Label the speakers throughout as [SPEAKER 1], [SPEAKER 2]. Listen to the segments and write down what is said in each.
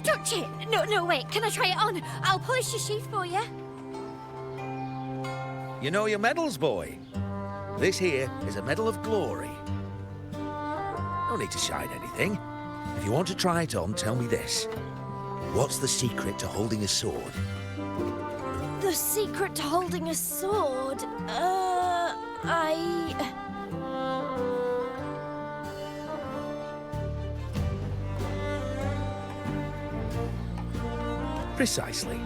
[SPEAKER 1] touch it? No, wait. Can I try it on? I'll polish your sheath for you.
[SPEAKER 2] You know your medals, boy. This here is a medal of glory. No need to shine anything. If you want to try it on, tell me this. What's the secret to holding a sword?
[SPEAKER 1] The secret to holding a sword?
[SPEAKER 2] Precisely.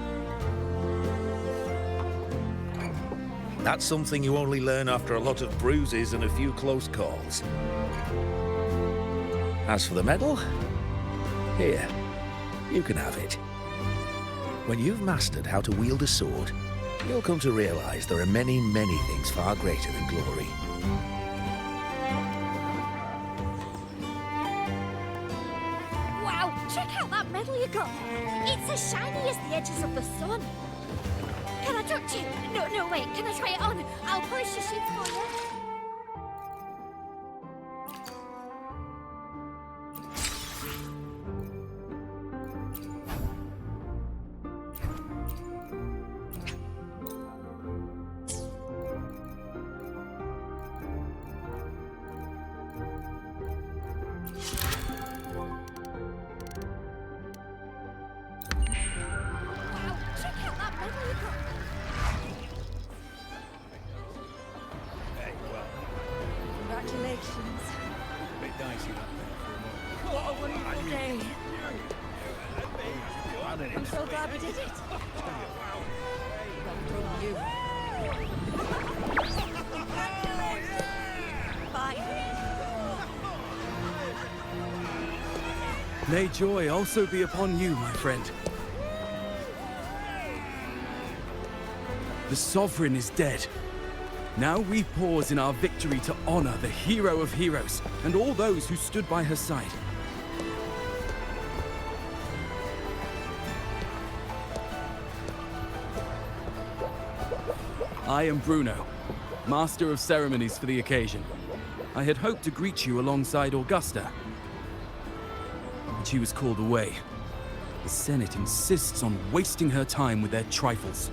[SPEAKER 2] That's something you only learn after a lot of bruises and a few close calls. As for the medal, here, you can have it. When you've mastered how to wield a sword, you'll come to realize there are many, many things far greater than glory.
[SPEAKER 1] Wow, check out that medal you got. It's as shiny as the edges of the sun. Can I touch it? No, wait. Can I try it on? I'll polish your sheath for you. Wow, check out that medal you got. Congratulations.
[SPEAKER 3] Bit dicey that there for a moment.
[SPEAKER 1] What a wonderful day. I'm so glad we did it. Well done, you. Bye.
[SPEAKER 3] May joy also be upon you, my friend. The Sovereign is dead. Now we pause in our victory to honor the hero of heroes and all those who stood by her side. I am Bruno, Master of Ceremonies for the occasion. I had hoped to greet you alongside Augusta, but she was called away. The Senate insists on wasting her time with their trifles.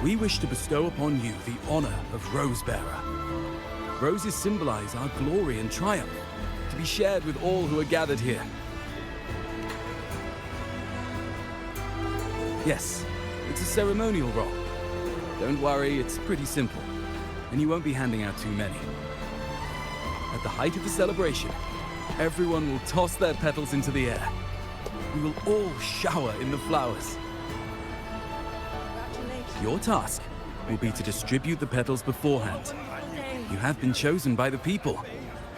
[SPEAKER 3] We wish to bestow upon you the honor of Rosebearer. Roses symbolize our glory and triumph, to be shared with all who are gathered here. Yes, it's a ceremonial role. Don't worry, it's pretty simple, and you won't be handing out too many. At the height of the celebration, everyone will toss their petals into the air. We will all shower in the flowers. Your task will be to distribute the petals beforehand. You have been chosen by the people,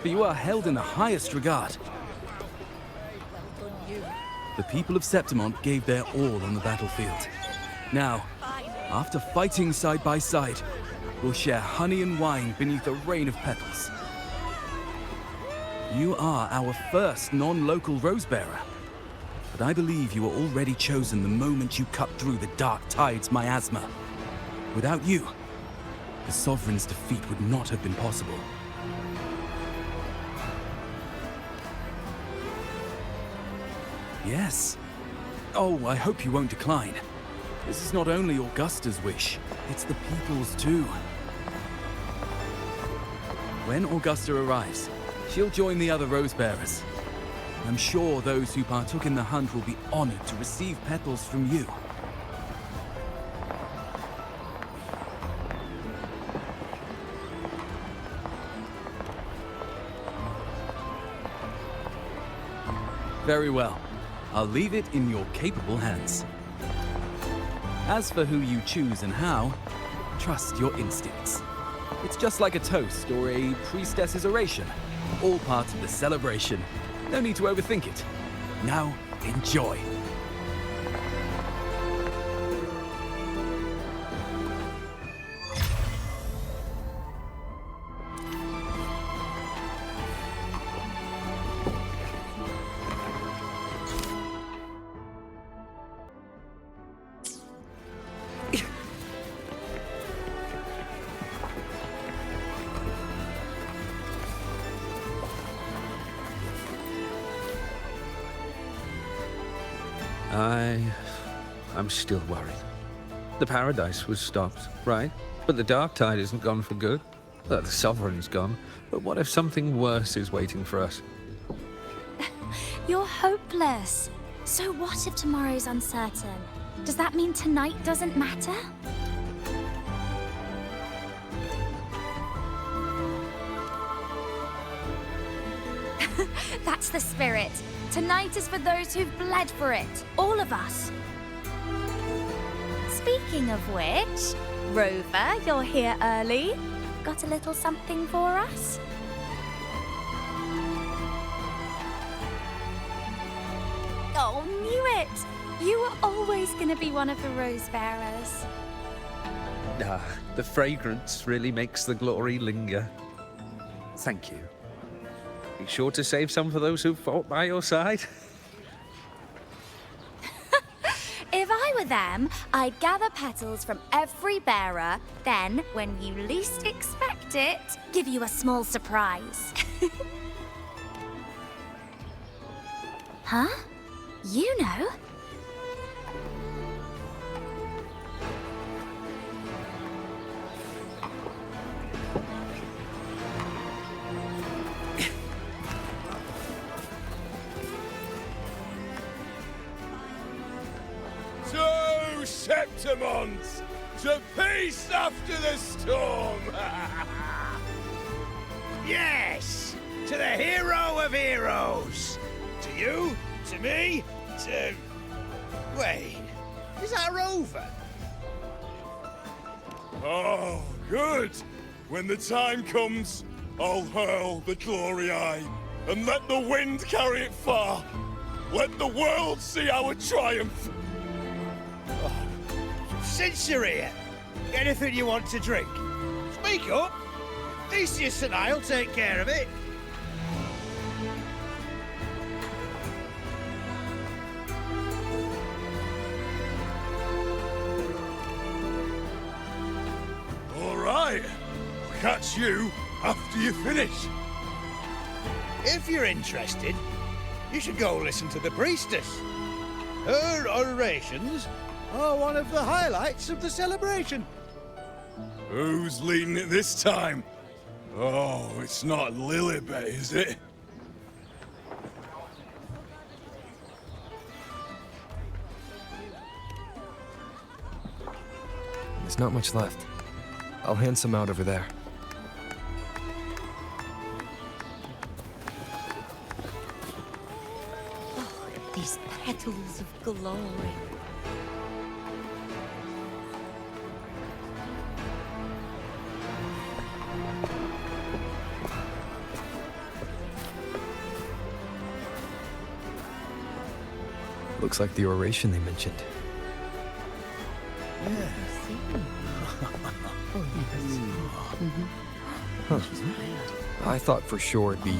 [SPEAKER 3] but you are held in the highest regard. The people of Septimont gave their all on the battlefield. Now, after fighting side by side, we'll share honey and wine beneath a rain of petals. You are our first non-local Rosebearer, but I believe you were already chosen the moment you cut through the Dark Tide's miasma. Without you, the Sovereign's defeat would not have been possible. Yes. Oh, I hope you won't decline. This is not only Augusta's wish, it's the people's too. When Augusta arrives, she'll join the other Rosebearers. I'm sure those who partook in the hunt will be honored to receive petals from you. Very well. I'll leave it in your capable hands. As for who you choose and how, trust your instincts. It's just like a toast or a priestess's oration, all part of the celebration. No need to overthink it. Now, enjoy.
[SPEAKER 4] I'm still worried. The paradise was stopped, right? But the dark tide isn't gone for good. The sovereign's gone. But what if something worse is waiting for us?
[SPEAKER 1] You're hopeless. So what if tomorrow's uncertain? Does that mean tonight doesn't matter? That's the spirit. Tonight is for those who've bled for it. All of us. Speaking of which, Rover, you're here early. Got a little something for us? Oh, knew it! You were always gonna be one of the rose bearers.
[SPEAKER 4] The fragrance really makes the glory linger. Thank you. Be sure to save some for those who fought by your side.
[SPEAKER 1] If I were them, I'd gather petals from every bearer, then, when you least expect it, give you a small surprise. Huh? You know?
[SPEAKER 5] To Septimons, to peace after the storm!
[SPEAKER 2] Yes! To the hero of heroes! To you, to me, to... Wait, is that Rover?
[SPEAKER 5] Oh, good! When the time comes, I'll hurl the glory eye, and let the wind carry it far. Let the world see our triumph!
[SPEAKER 2] Since you're here, anything you want to drink? Speak up! Theseus and I'll take care of it.
[SPEAKER 5] All right, I'll catch you after you finish.
[SPEAKER 2] If you're interested, you should go listen to the priestess. Her orations are one of the highlights of the celebration.
[SPEAKER 5] Who's leading it this time? Oh, it's not Lilibet, is it?
[SPEAKER 6] There's not much left. I'll hand some out over there.
[SPEAKER 1] Oh, these petals of glory.
[SPEAKER 6] Looks like the oration they mentioned. Huh. I thought for sure it'd be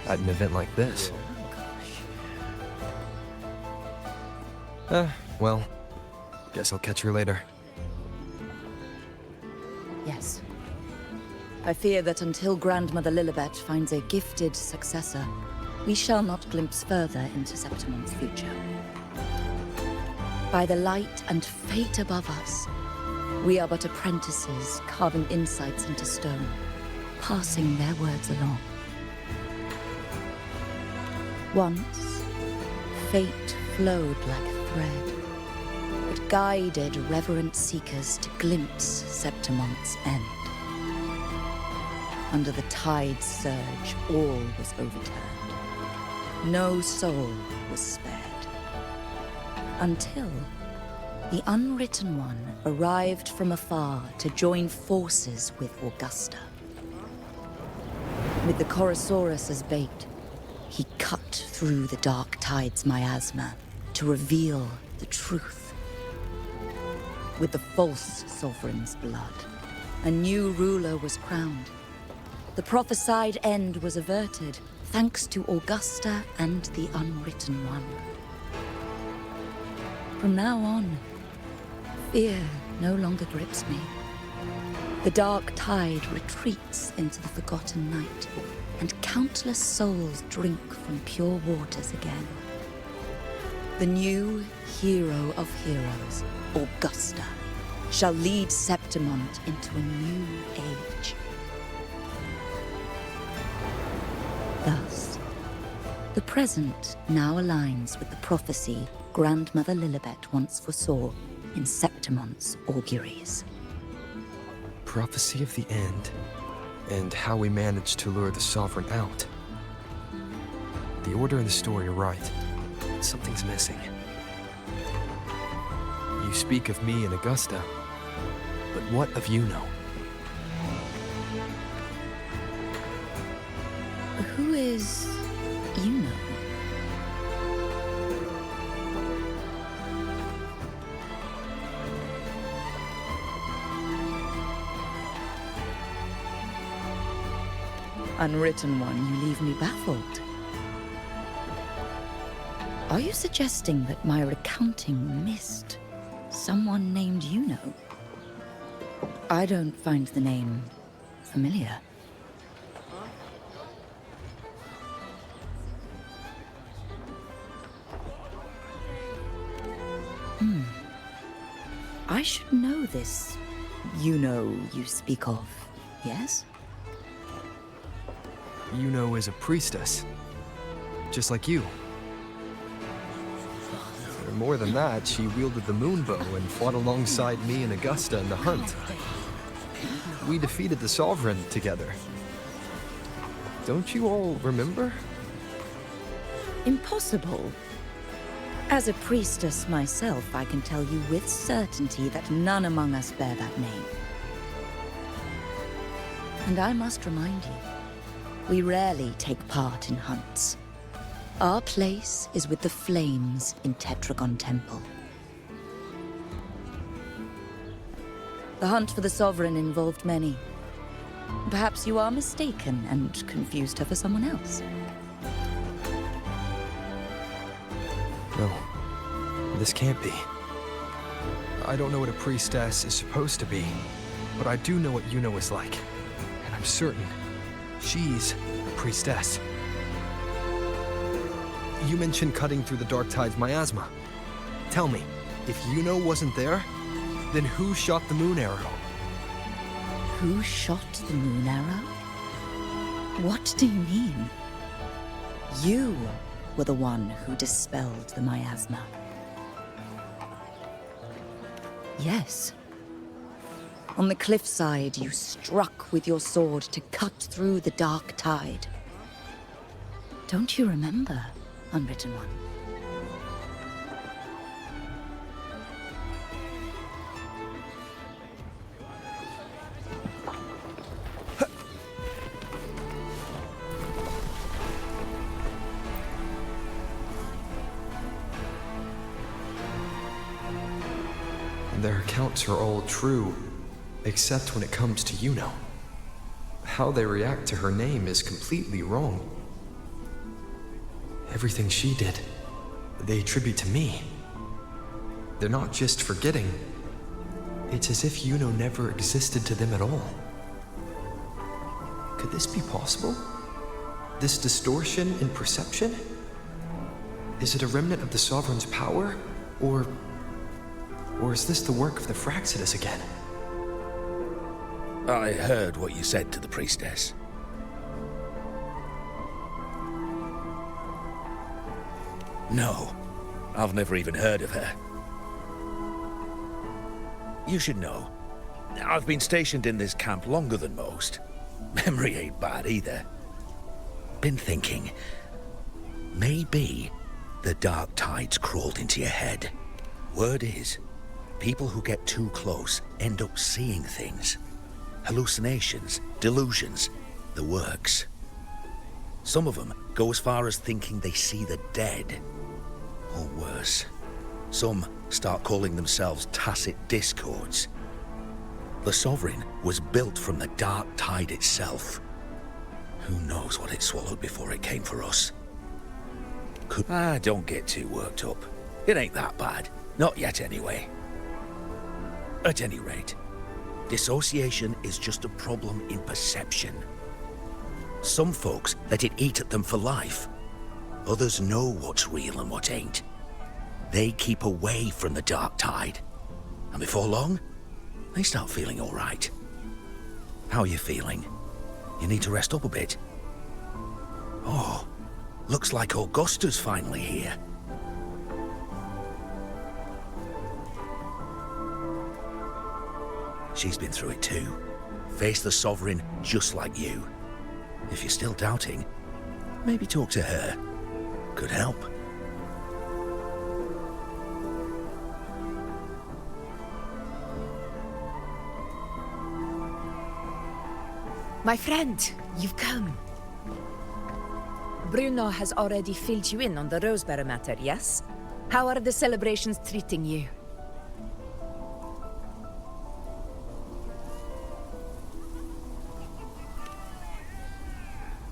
[SPEAKER 6] at an event like this. Well, guess I'll catch her later.
[SPEAKER 7] Yes. I fear that until Grandmother Lilibet finds a gifted successor, we shall not glimpse further into Septimon's future. By the light and fate above us, we are but apprentices carving insights into stone, passing their words along. Once, fate flowed like a thread. It guided reverent seekers to glimpse Septimon's end. Under the tide's surge, all was overturned. No soul was spared. Until the Unwritten One arrived from afar to join forces with Augusta. With the Chorosaurus as bait, he cut through the dark tide's miasma to reveal the truth. With the false sovereign's blood, a new ruler was crowned. The prophesied end was averted, thanks to Augusta and the Unwritten One. From now on, fear no longer grips me. The dark tide retreats into the forgotten night, and countless souls drink from pure waters again. The new hero of heroes, Augusta, shall lead Septimont into a new age. Thus, the present now aligns with the prophecy Grandmother Lilibet once foresaw in Septimont's auguries.
[SPEAKER 6] Prophecy of the end, and how we managed to lure the Sovereign out. The order and the story are right. Something's missing. You speak of me and Augusta, but what of Yuno?
[SPEAKER 7] Who is Yuno? Unwritten one, you leave me baffled. Are you suggesting that my recounting missed someone named Yuno? I don't find the name familiar. I should know this Yuno you speak of, yes?
[SPEAKER 6] Yuno is a priestess, just like you. And more than that, she wielded the moonbow and fought alongside me and Augusta in the hunt. We defeated the Sovereign together. Don't you all remember?
[SPEAKER 7] Impossible. As a priestess myself, I can tell you with certainty that none among us bear that name. And I must remind you, we rarely take part in hunts. Our place is with the flames in Tetragon Temple. The hunt for the Sovereign involved many. Perhaps you are mistaken and confused her for someone else.
[SPEAKER 6] No, this can't be. I don't know what a priestess is supposed to be, but I do know what Yuno is like. And I'm certain she's a priestess. You mentioned cutting through the Dark Tide's miasma. Tell me, if Yuno wasn't there, then who shot the moon arrow?
[SPEAKER 7] Who shot the moon arrow? What do you mean? You were the one who dispelled the miasma. Yes. On the cliffside, you struck with your sword to cut through the Dark Tide. Don't you remember, Unwritten One?
[SPEAKER 6] Their accounts are all true, except when it comes to Yuno. How they react to her name is completely wrong. Everything she did, they attribute to me. They're not just forgetting. It's as if Yuno never existed to them at all. Could this be possible? This distortion in perception? Is it a remnant of the Sovereign's power, or is this the work of the Fraxidus again?
[SPEAKER 2] I heard what you said to the priestess. No, I've never even heard of her. You should know, I've been stationed in this camp longer than most. Memory ain't bad either. Been thinking, maybe the Dark Tide's crawled into your head. Word is, people who get too close end up seeing things. Hallucinations, delusions, the works. Some of them go as far as thinking they see the dead. Or worse, some start calling themselves tacit discords. The Sovereign was built from the Dark Tide itself. Who knows what it swallowed before it came for us? Don't get too worked up. It ain't that bad. Not yet, anyway. At any rate, dissociation is just a problem in perception. Some folks let it eat at them for life. Others know what's real and what ain't. they keep away from the dark tide. And before long, they start feeling all right. How are you feeling? You need to rest up a bit. Oh, looks like Augusta's finally here. She's been through it too. Faced the Sovereign just like you. If you're still doubting, maybe talk to her. Could help.
[SPEAKER 8] My friend, you've come. Bruno has already filled you in on the Rosebearer matter, yes? How are the celebrations treating you?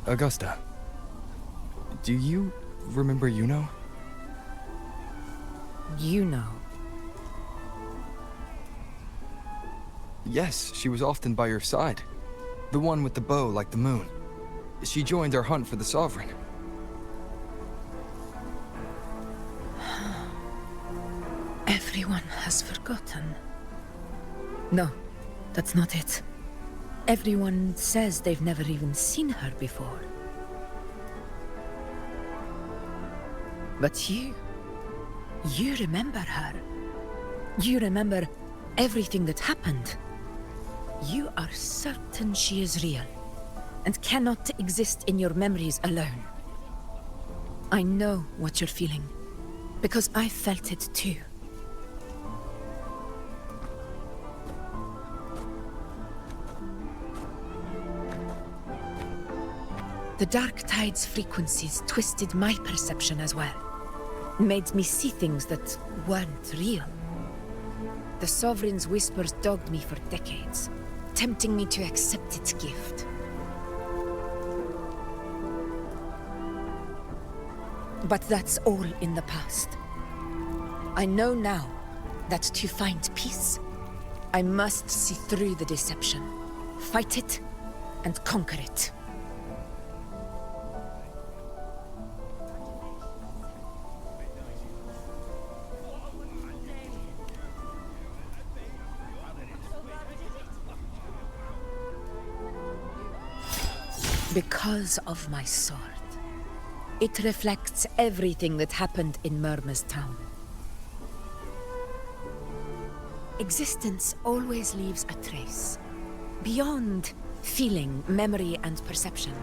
[SPEAKER 6] Augusta, do you remember Yuno?
[SPEAKER 8] You know.
[SPEAKER 6] Yes, she was often by your side. The one with the bow like the moon. She joined our hunt for the Sovereign.
[SPEAKER 8] Everyone has forgotten. No, that's not it. Everyone says they've never even seen her before. But you remember her. You remember everything that happened. You are certain she is real, and cannot exist in your memories alone. I know what you're feeling, because I felt it too. The Dark Tide's frequencies twisted my perception as well. Made me see things that weren't real. The Sovereign's whispers dogged me for decades, tempting me to accept its gift. But that's all in the past. I know now that to find peace, I must see through the deception, fight it, and conquer it. Because of my sword. It reflects everything that happened in Murma's town. Existence always leaves a trace. Beyond feeling, memory, and perception.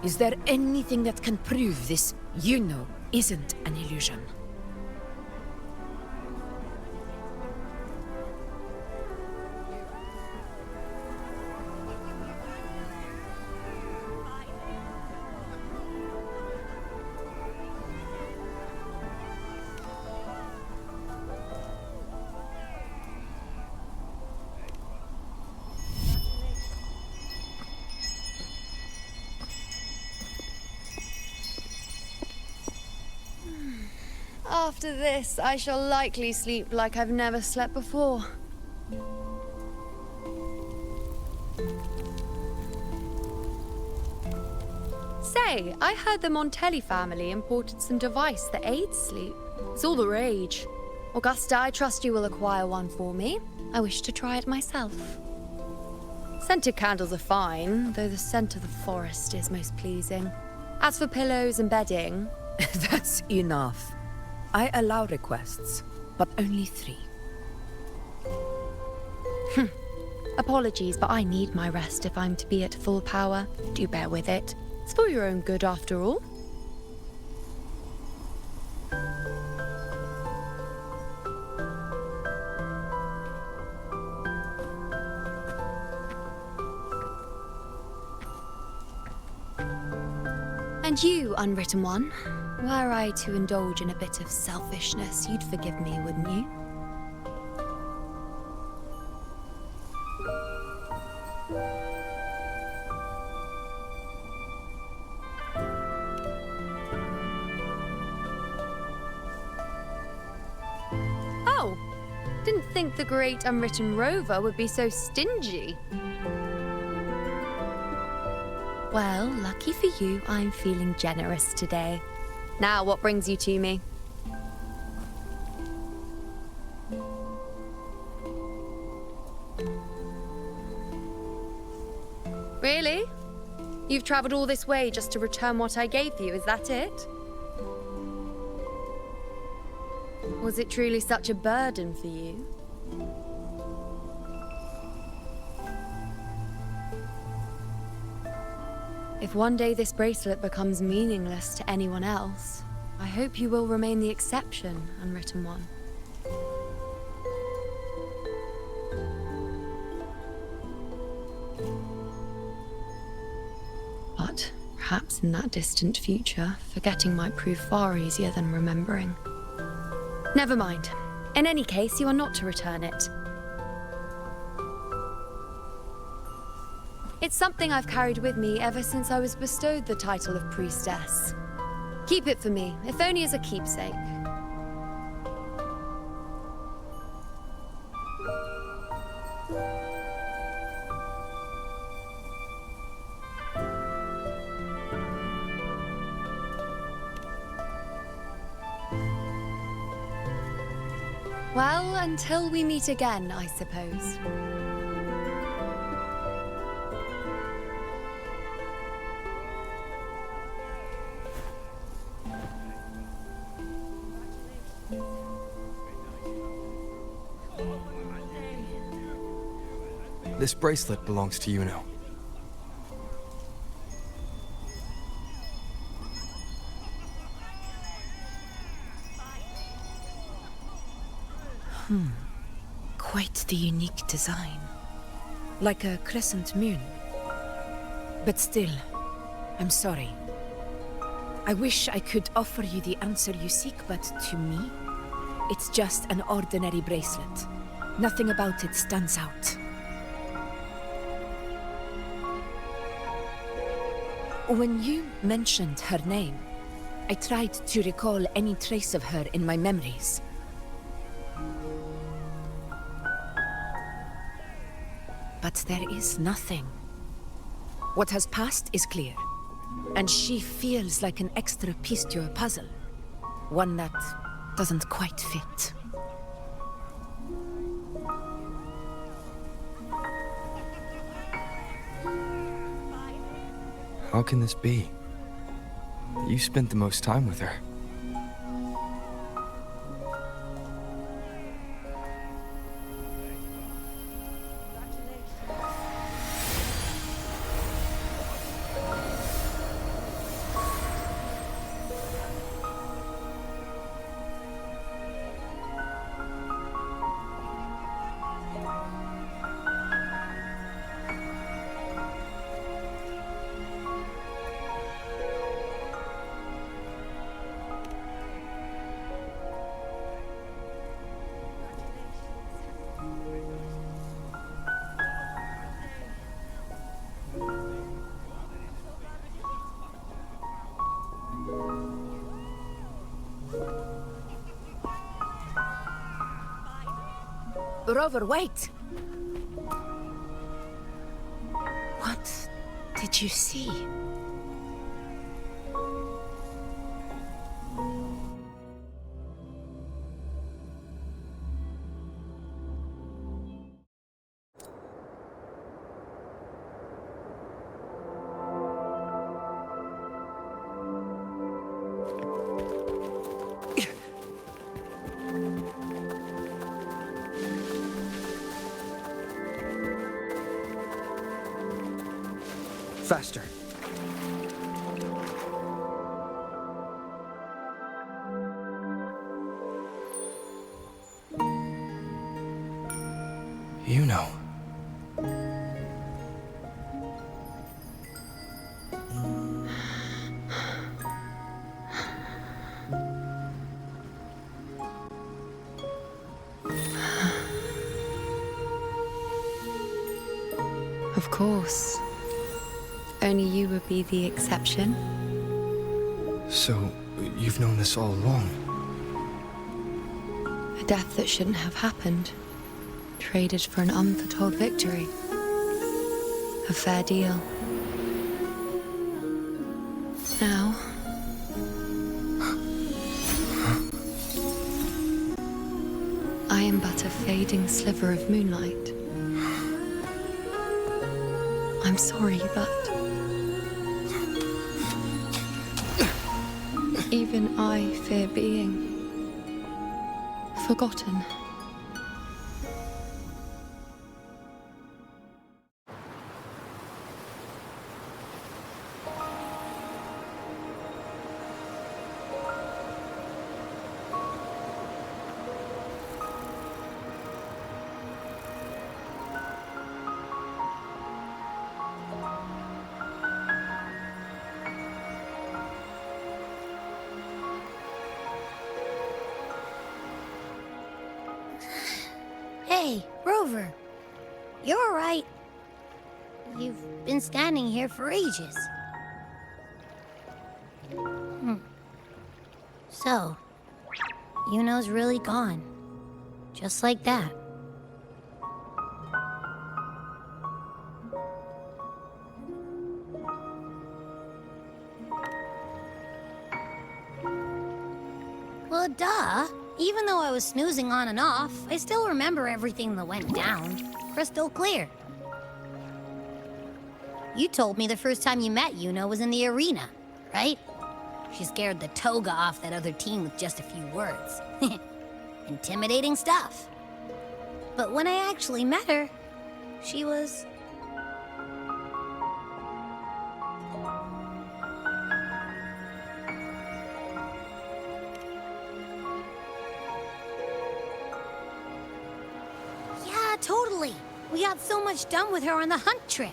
[SPEAKER 8] Is there anything that can prove this isn't an illusion?
[SPEAKER 9] After this, I shall likely sleep like I've never slept before. Say, I heard the Montelli family imported some device that aids sleep. It's all the rage. Augusta, I trust you will acquire one for me. I wish to try it myself. Scented candles are fine, though the scent of the forest is most pleasing. As for pillows and bedding...
[SPEAKER 8] That's enough. I allow requests, but only 3.
[SPEAKER 9] Apologies, but I need my rest if I'm to be at full power. Do bear with it. It's for your own good, after all. And you, unwritten one, were I to indulge in a bit of selfishness, you'd forgive me, wouldn't you? Oh, didn't think the great unwritten rover would be so stingy. Well, lucky for you, I'm feeling generous today. Now, what brings you to me? Really? You've traveled all this way just to return what I gave you, is that it? Was it truly such a burden for you? If one day this bracelet becomes meaningless to anyone else, I hope you will remain the exception, unwritten one. But perhaps in that distant future, forgetting might prove far easier than remembering. Never mind. In any case, you are not to return it. It's something I've carried with me ever since I was bestowed the title of priestess. Keep it for me, if only as a keepsake. Well, until we meet again, I suppose.
[SPEAKER 6] This bracelet belongs to Yuno.
[SPEAKER 8] Quite the unique design. Like a crescent moon. But still, I'm sorry. I wish I could offer you the answer you seek, but to me, it's just an ordinary bracelet. Nothing about it stands out. When you mentioned her name, I tried to recall any trace of her in my memories. But there is nothing. What has passed is clear, and she feels like an extra piece to a puzzle. One that doesn't quite fit.
[SPEAKER 6] How can this be? You spent the most time with her.
[SPEAKER 8] Rover, wait! What did you see?
[SPEAKER 4] Faster.
[SPEAKER 6] Yuno.
[SPEAKER 9] Of course. Only you would be the exception.
[SPEAKER 6] So, you've known this all along?
[SPEAKER 9] A death that shouldn't have happened. Traded for an unforetold victory. A fair deal. Now... I am but a fading sliver of moonlight. I'm sorry, but... even I fear being... forgotten.
[SPEAKER 10] Hey, Rover. You're all right. You've been standing here for ages. So, Yuno's really gone. Just like that. Well, duh. Even though I was snoozing on and off, I still remember everything that went down. Crystal clear. You told me the first time you met Yuno was in the arena, right? She scared the toga off that other team with just a few words. Intimidating stuff. But when I actually met her, she was... Yeah, totally. We got so much done with her on the hunt trip.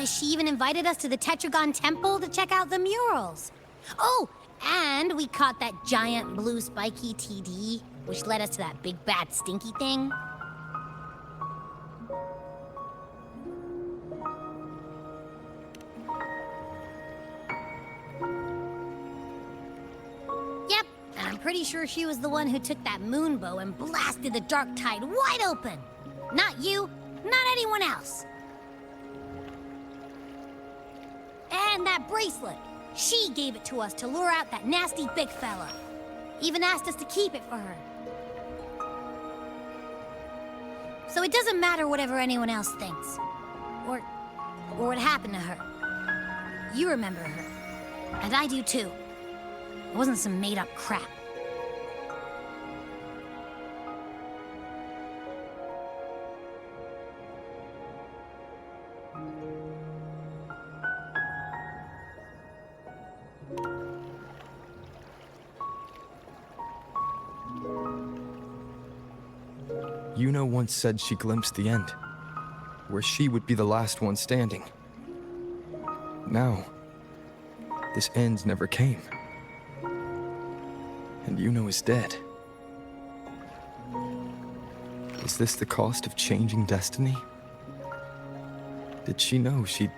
[SPEAKER 10] She even invited us to the Tetragon Temple to check out the murals. Oh, and we caught that giant blue spiky TD, which led us to that big bad stinky thing. Yep, and I'm pretty sure she was the one who took that moon bow and blasted the dark tide wide open. Not you, not anyone else. And that bracelet. She gave it to us to lure out that nasty big fella. Even asked us to keep it for her. So it doesn't matter whatever anyone else thinks. Or what happened to her. You remember her. And I do too. It wasn't some made-up crap.
[SPEAKER 6] Yuno once said she glimpsed the end, where she would be the last one standing. Now, this end never came. And Yuno is dead. Is this the cost of changing destiny? Did she know she'd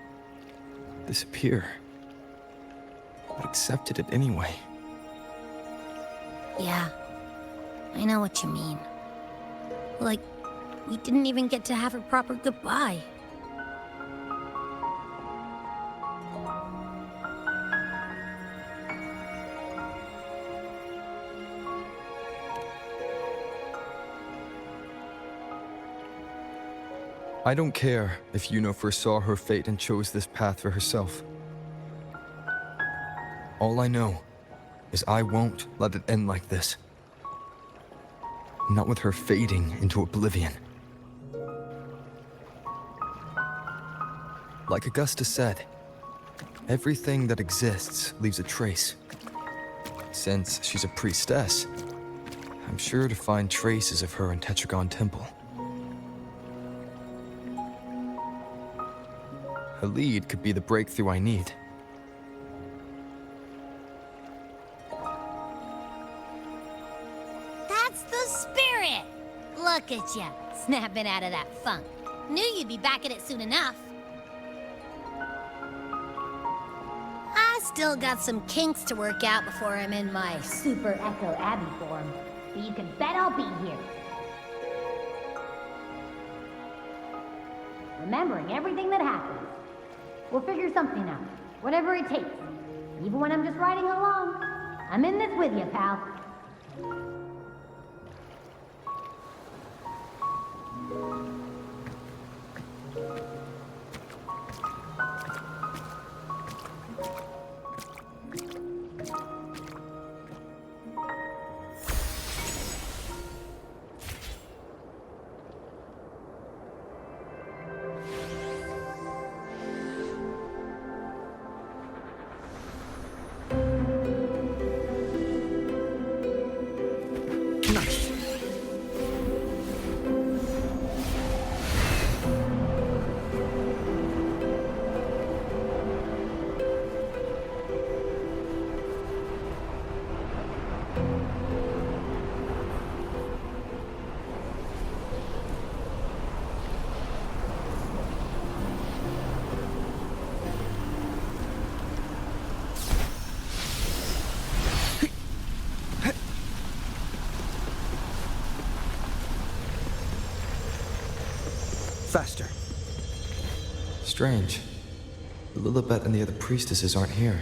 [SPEAKER 6] disappear, but accepted it anyway?
[SPEAKER 10] Yeah, I know what you mean. Like, we didn't even get to have a proper goodbye.
[SPEAKER 6] I don't care if Yuno foresaw her fate and chose this path for herself. All I know is I won't let it end like this. Not with her fading into oblivion. Like Augusta said, everything that exists leaves a trace. Since she's a priestess, I'm sure to find traces of her in Tetragon Temple. Her lead could be the breakthrough I need.
[SPEAKER 10] That's the spirit! Look at ya, snapping out of that funk. Knew you'd be back at it soon enough. I still got some kinks to work out before I'm in my Super Echo Abbey form, but you can bet I'll be here. Remembering everything that happened. We'll figure something out, whatever it takes. Even when I'm just riding along, I'm in this with you, pal.
[SPEAKER 2] Faster.
[SPEAKER 6] Strange. Lilibet and the other priestesses aren't here.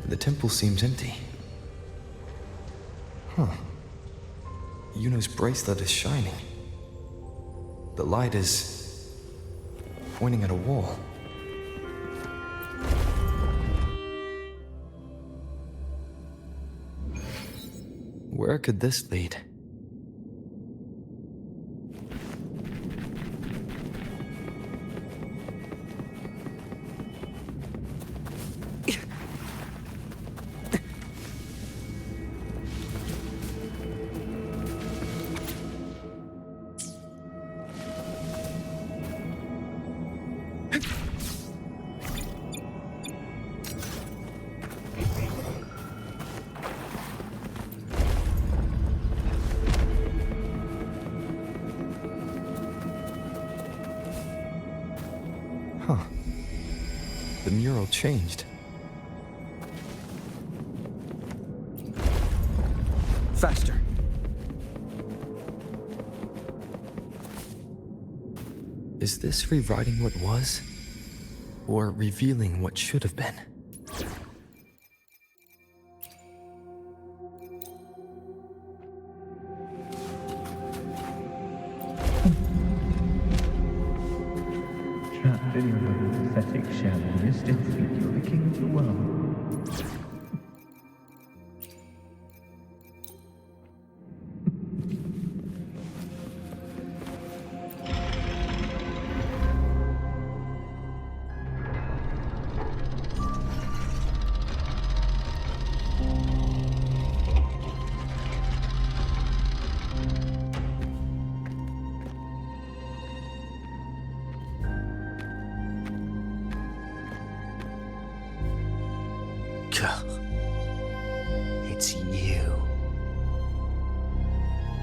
[SPEAKER 6] The temple seems empty. Huh. Yuno's bracelet is shining. The light is pointing at a wall. Where could this lead? Huh. The mural changed.
[SPEAKER 2] Faster.
[SPEAKER 6] Is this rewriting what was? Or revealing what should have been?
[SPEAKER 11] Trapped in your own pathetic shell, you still think you're the king of the world.
[SPEAKER 12] It's you.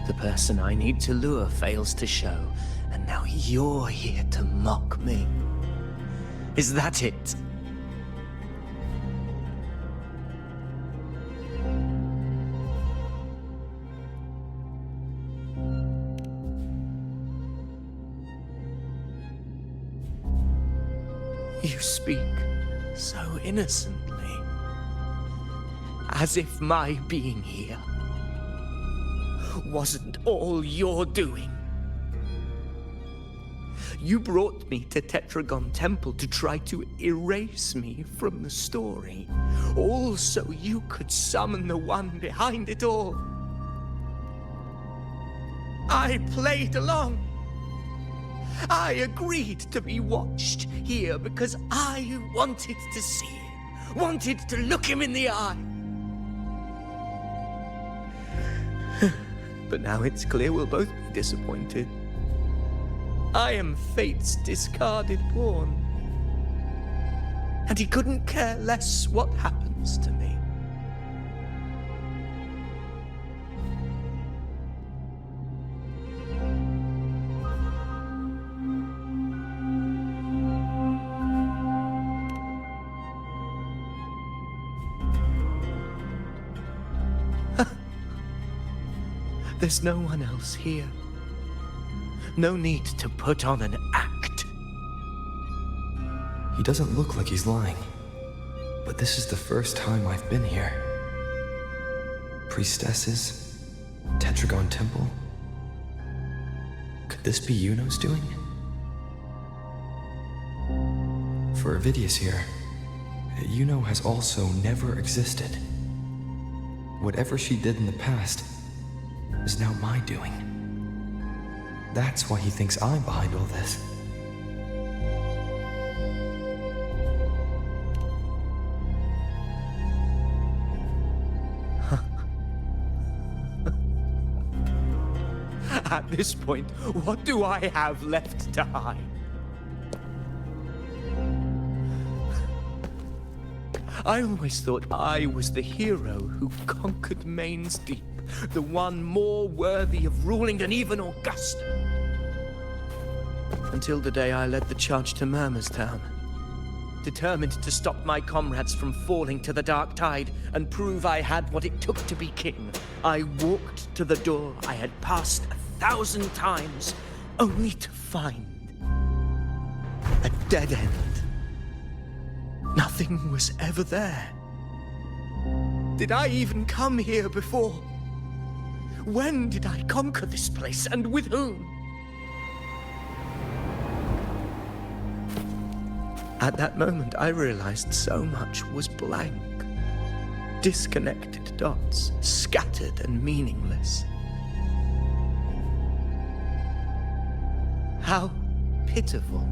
[SPEAKER 12] The person I need to lure fails to show, and now you're here to mock me. Is that it? You speak so innocently. As if my being here wasn't all you're doing. You brought me to Tetragon Temple to try to erase me from the story, all so you could summon the one behind it all. I played along. I agreed to be watched here because I wanted to see him, wanted to look him in the eye. But now it's clear we'll both be disappointed. I am Fate's discarded pawn. And he couldn't care less what happens to me. There's no one else here. No need to put on an act.
[SPEAKER 6] He doesn't look like he's lying. But this is the first time I've been here. Priestesses? Tetragon Temple? Could this be Yuno's doing? For Avidius here, Yuno has also never existed. Whatever she did in the past is now my doing. That's why he thinks I'm behind all this.
[SPEAKER 12] At this point, what do I have left to hide? I always thought I was the hero who conquered Main's Deep, the one more worthy of ruling than even Augusta. Until the day I led the charge to Murmur's Town. Determined to stop my comrades from falling to the dark tide and prove I had what it took to be king, I walked to the door I had passed 1,000 times, only to find dead end. Nothing was ever there. Did I even come here before? When did I conquer this place, and with whom? At that moment, I realized so much was blank. Disconnected dots, scattered and meaningless. How pitiful.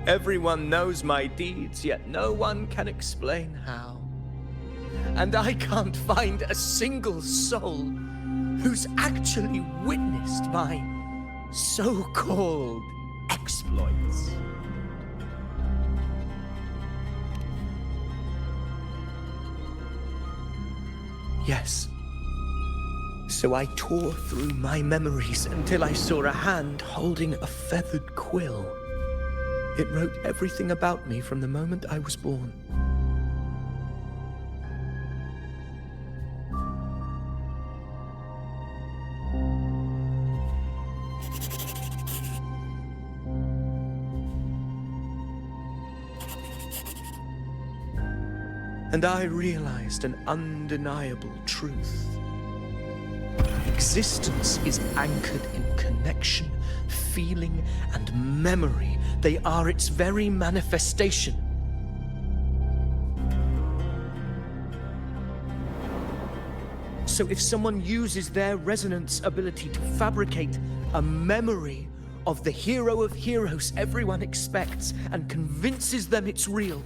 [SPEAKER 12] Everyone knows my deeds, yet no one can explain how. And I can't find a single soul who's actually witnessed my so-called exploits. Yes. So I tore through my memories until I saw a hand holding a feathered quill. It wrote everything about me from the moment I was born. And I realized an undeniable truth. Existence is anchored in connection, feeling, and memory. They are its very manifestation. So if someone uses their resonance ability to fabricate a memory of the hero of heroes everyone expects and convinces them it's real,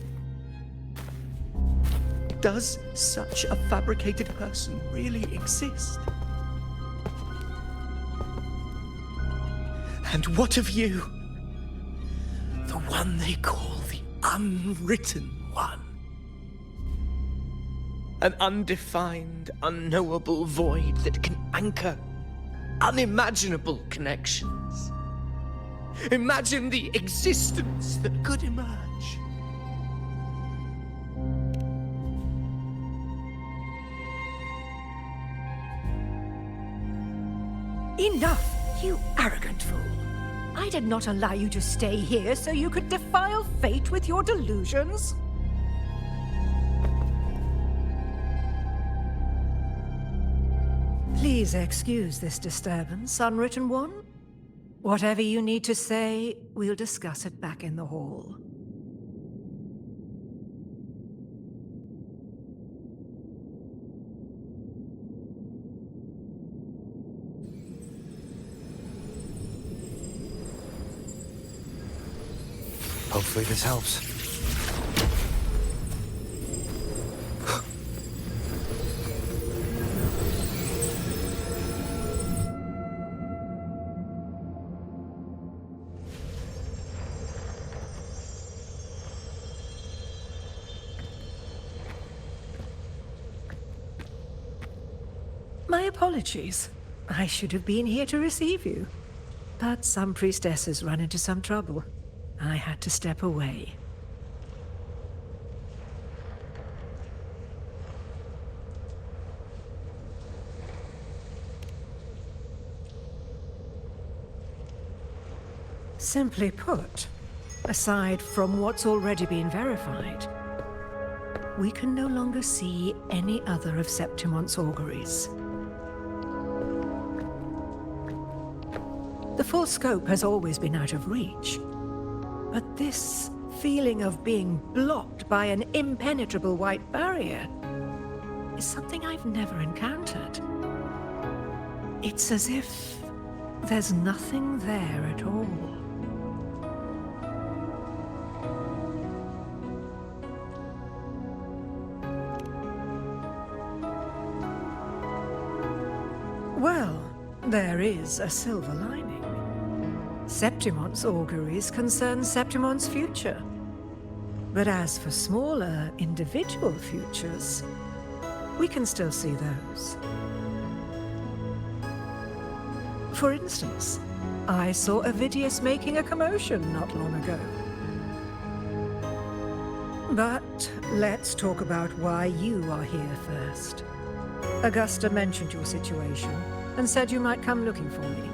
[SPEAKER 12] does such a fabricated person really exist? And what of you? The one they call the unwritten one. An undefined, unknowable void that can anchor unimaginable connections. Imagine the existence that could emerge.
[SPEAKER 13] Enough, you arrogant fool. I did not allow you to stay here so you could defile fate with your delusions. Please excuse this disturbance, Unwritten One. Whatever you need to say, we'll discuss it back in the hall.
[SPEAKER 6] Hopefully this helps.
[SPEAKER 13] My apologies. I should have been here to receive you. But some priestesses run into some trouble. I had to step away. Simply put, aside from what's already been verified, we can no longer see any other of Septimon's auguries. The full scope has always been out of reach. But this feeling of being blocked by an impenetrable white barrier is something I've never encountered. It's as if there's nothing there at all. Well, there is a silver lining. Septimon's auguries concern Septimon's future. But as for smaller, individual futures, we can still see those. For instance, I saw Avidius making a commotion not long ago. But let's talk about why you are here first. Augusta mentioned your situation and said you might come looking for me.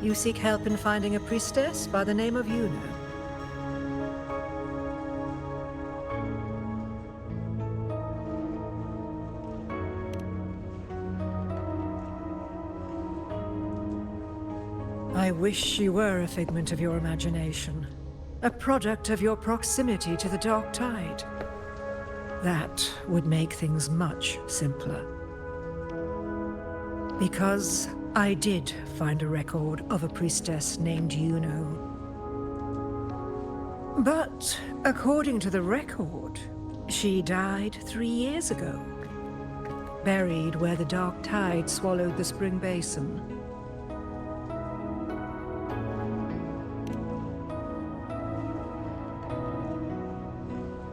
[SPEAKER 13] You seek help in finding a priestess by the name of Yuno. I wish she were a figment of your imagination, a product of your proximity to the dark tide. That would make things much simpler. Because I did find a record of a priestess named Yuno. But according to the record, she died 3 years ago, buried where the dark tide swallowed the spring basin.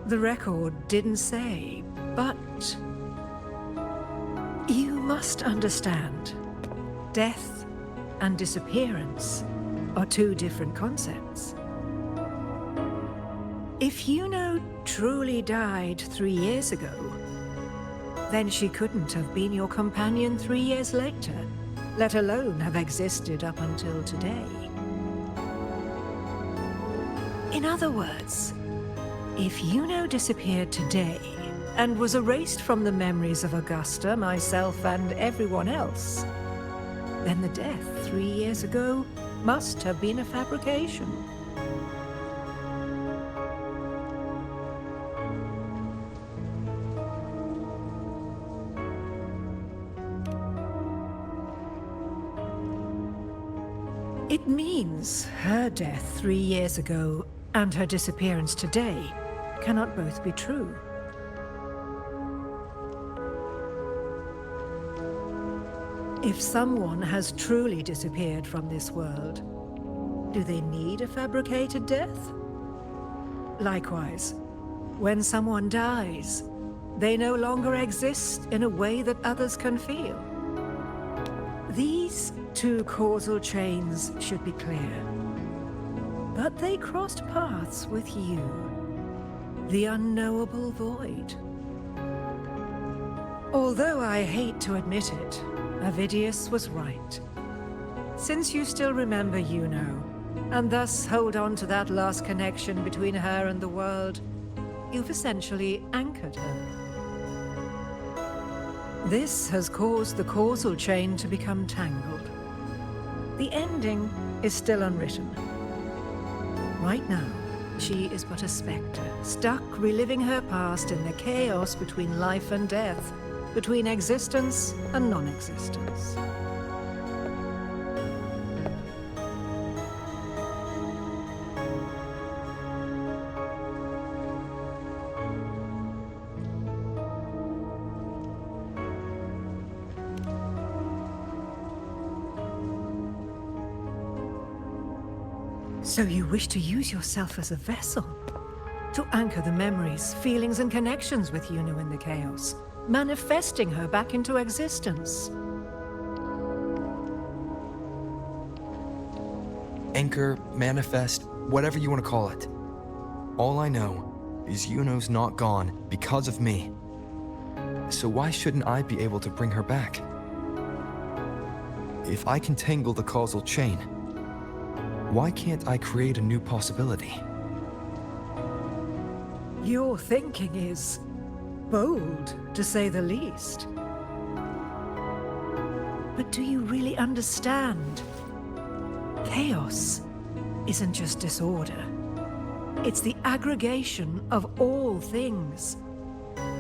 [SPEAKER 13] The record didn't say, but you must understand, death and disappearance are two different concepts. If Yuno truly died 3 years ago, then she couldn't have been your companion 3 years later, let alone have existed up until today. In other words, if Yuno disappeared today and was erased from the memories of Augusta, myself, and everyone else, then the death 3 years ago must have been a fabrication. It means her death 3 years ago and her disappearance today cannot both be true. If someone has truly disappeared from this world, do they need a fabricated death? Likewise, when someone dies, they no longer exist in a way that others can feel. These two causal chains should be clear. But they crossed paths with you, the unknowable void. Although I hate to admit it, Avidius was right. Since you still remember Yuno, and thus hold on to that last connection between her and the world, you've essentially anchored her. This has caused the causal chain to become tangled. The ending is still unwritten. Right now, she is but a spectre, stuck reliving her past in the chaos between life and death, between existence and non-existence. So you wish to use yourself as a vessel, to anchor the memories, feelings, and connections with Yuno in the chaos, manifesting her back into existence.
[SPEAKER 6] Anchor, manifest, whatever you want to call it. All I know is Yuno's not gone because of me. So why shouldn't I be able to bring her back? If I can tangle the causal chain, why can't I create a new possibility?
[SPEAKER 13] Your thinking is bold, to say the least. But do you really understand? Chaos isn't just disorder. It's the aggregation of all things.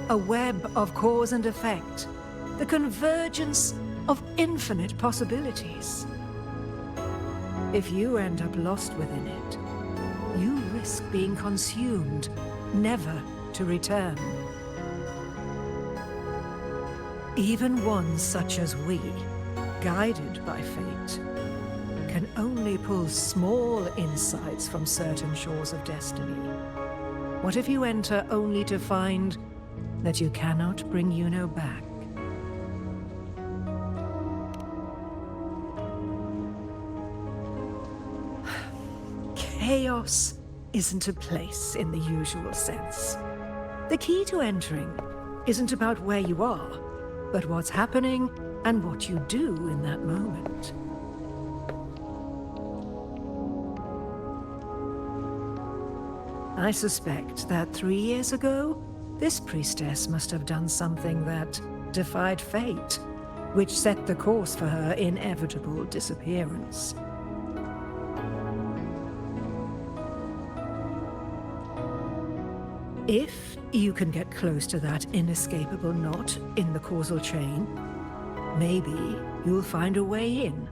[SPEAKER 13] A web of cause and effect. The convergence of infinite possibilities. If you end up lost within it, you risk being consumed, never to return. Even one such as we, guided by fate, can only pull small insights from certain shores of destiny. What if you enter only to find that you cannot bring Yuno back? Chaos isn't a place in the usual sense. The key to entering isn't about where you are, but what's happening and what you do in that moment. I suspect that 3 years ago, this priestess must have done something that defied fate, which set the course for her inevitable disappearance. If you can get close to that inescapable knot in the causal chain, maybe you'll find a way in.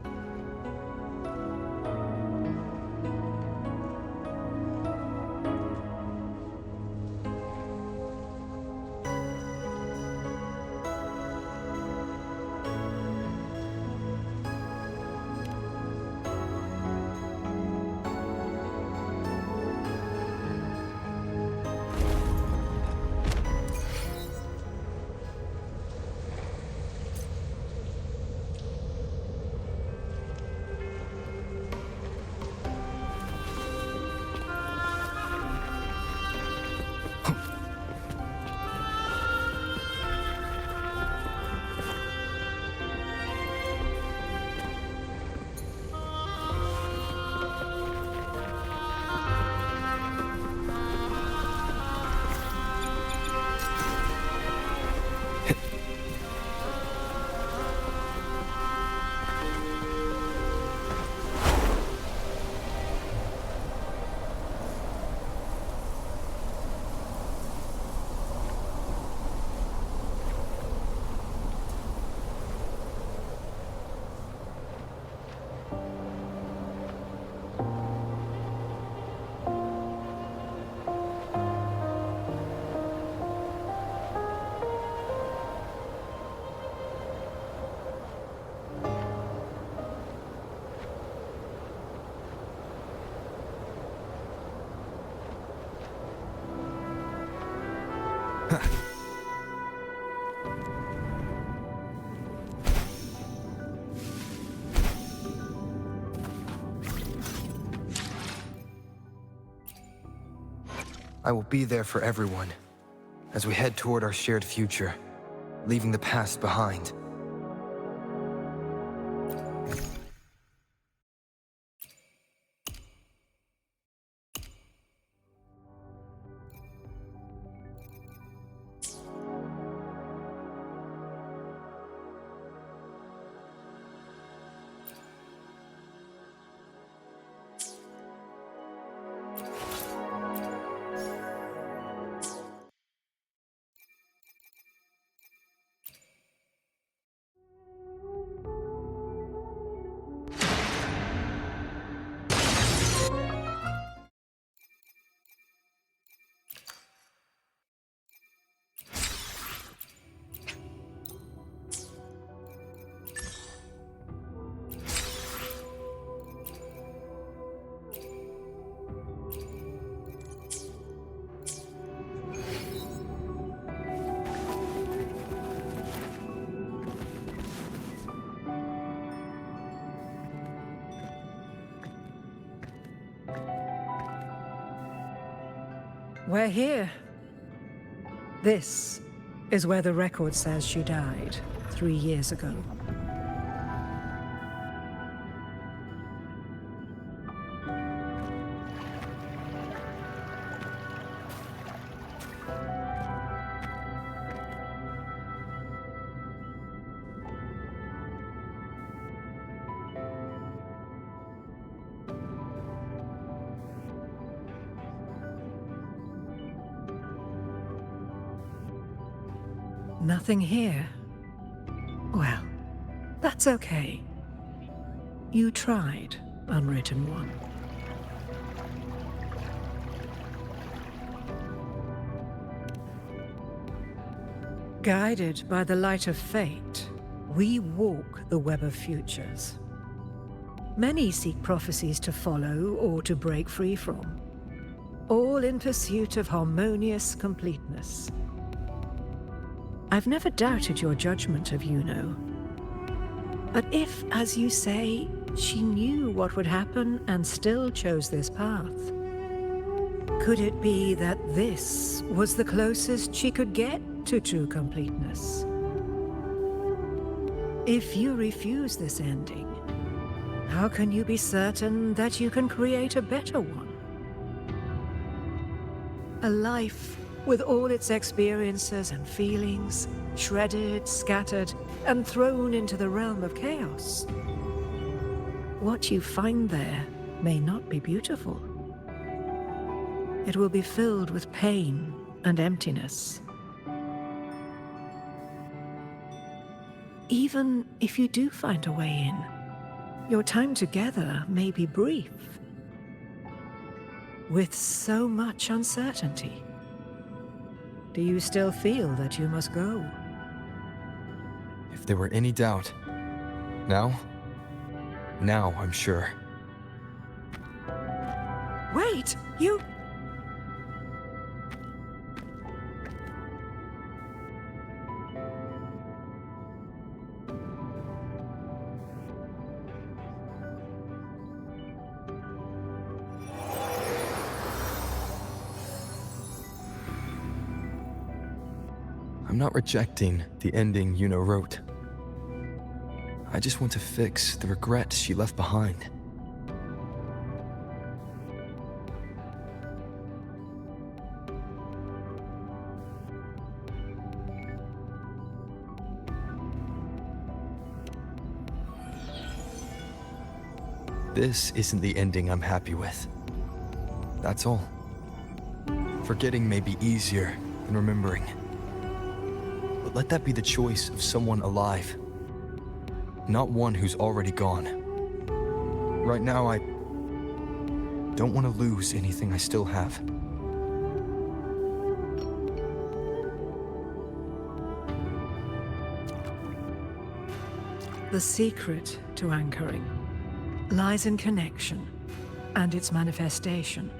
[SPEAKER 6] I will be there for everyone as we head toward our shared future, leaving the past behind.
[SPEAKER 13] We're here. This is where the record says she died 3 years ago. Nothing here. Well, that's okay. You tried, Unwritten One. Guided by the light of fate, we walk the web of futures. Many seek prophecies to follow or to break free from, all in pursuit of harmonious completeness. I've never doubted your judgment of Yuno. But if, as you say, she knew what would happen and still chose this path, could it be that this was the closest she could get to true completeness? If you refuse this ending, how can you be certain that you can create a better one? A life with all its experiences and feelings, shredded, scattered, and thrown into the realm of chaos. What you find there may not be beautiful. It will be filled with pain and emptiness. Even if you do find a way in, your time together may be brief. With so much uncertainty, do you still feel that you must go?
[SPEAKER 6] If there were any doubt, now I'm sure.
[SPEAKER 13] Wait, you...
[SPEAKER 6] I'm not rejecting the ending Yuno wrote. I just want to fix the regret she left behind. This isn't the ending I'm happy with. That's all. Forgetting may be easier than remembering. But let that be the choice of someone alive, not one who's already gone. Right now, I don't want to lose anything I still have.
[SPEAKER 13] The secret to anchoring lies in connection and its manifestation.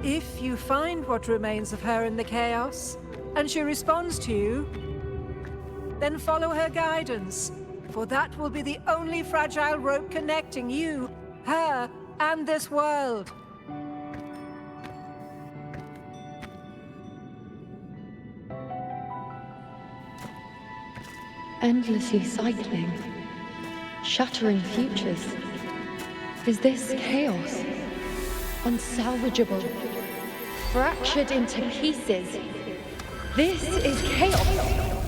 [SPEAKER 13] If you find what remains of her in the chaos, and she responds to you, then follow her guidance, for that will be the only fragile rope connecting you, her, and this world.
[SPEAKER 9] Endlessly cycling, shattering futures. Is this chaos? Unsalvageable, fractured into pieces. This is chaos.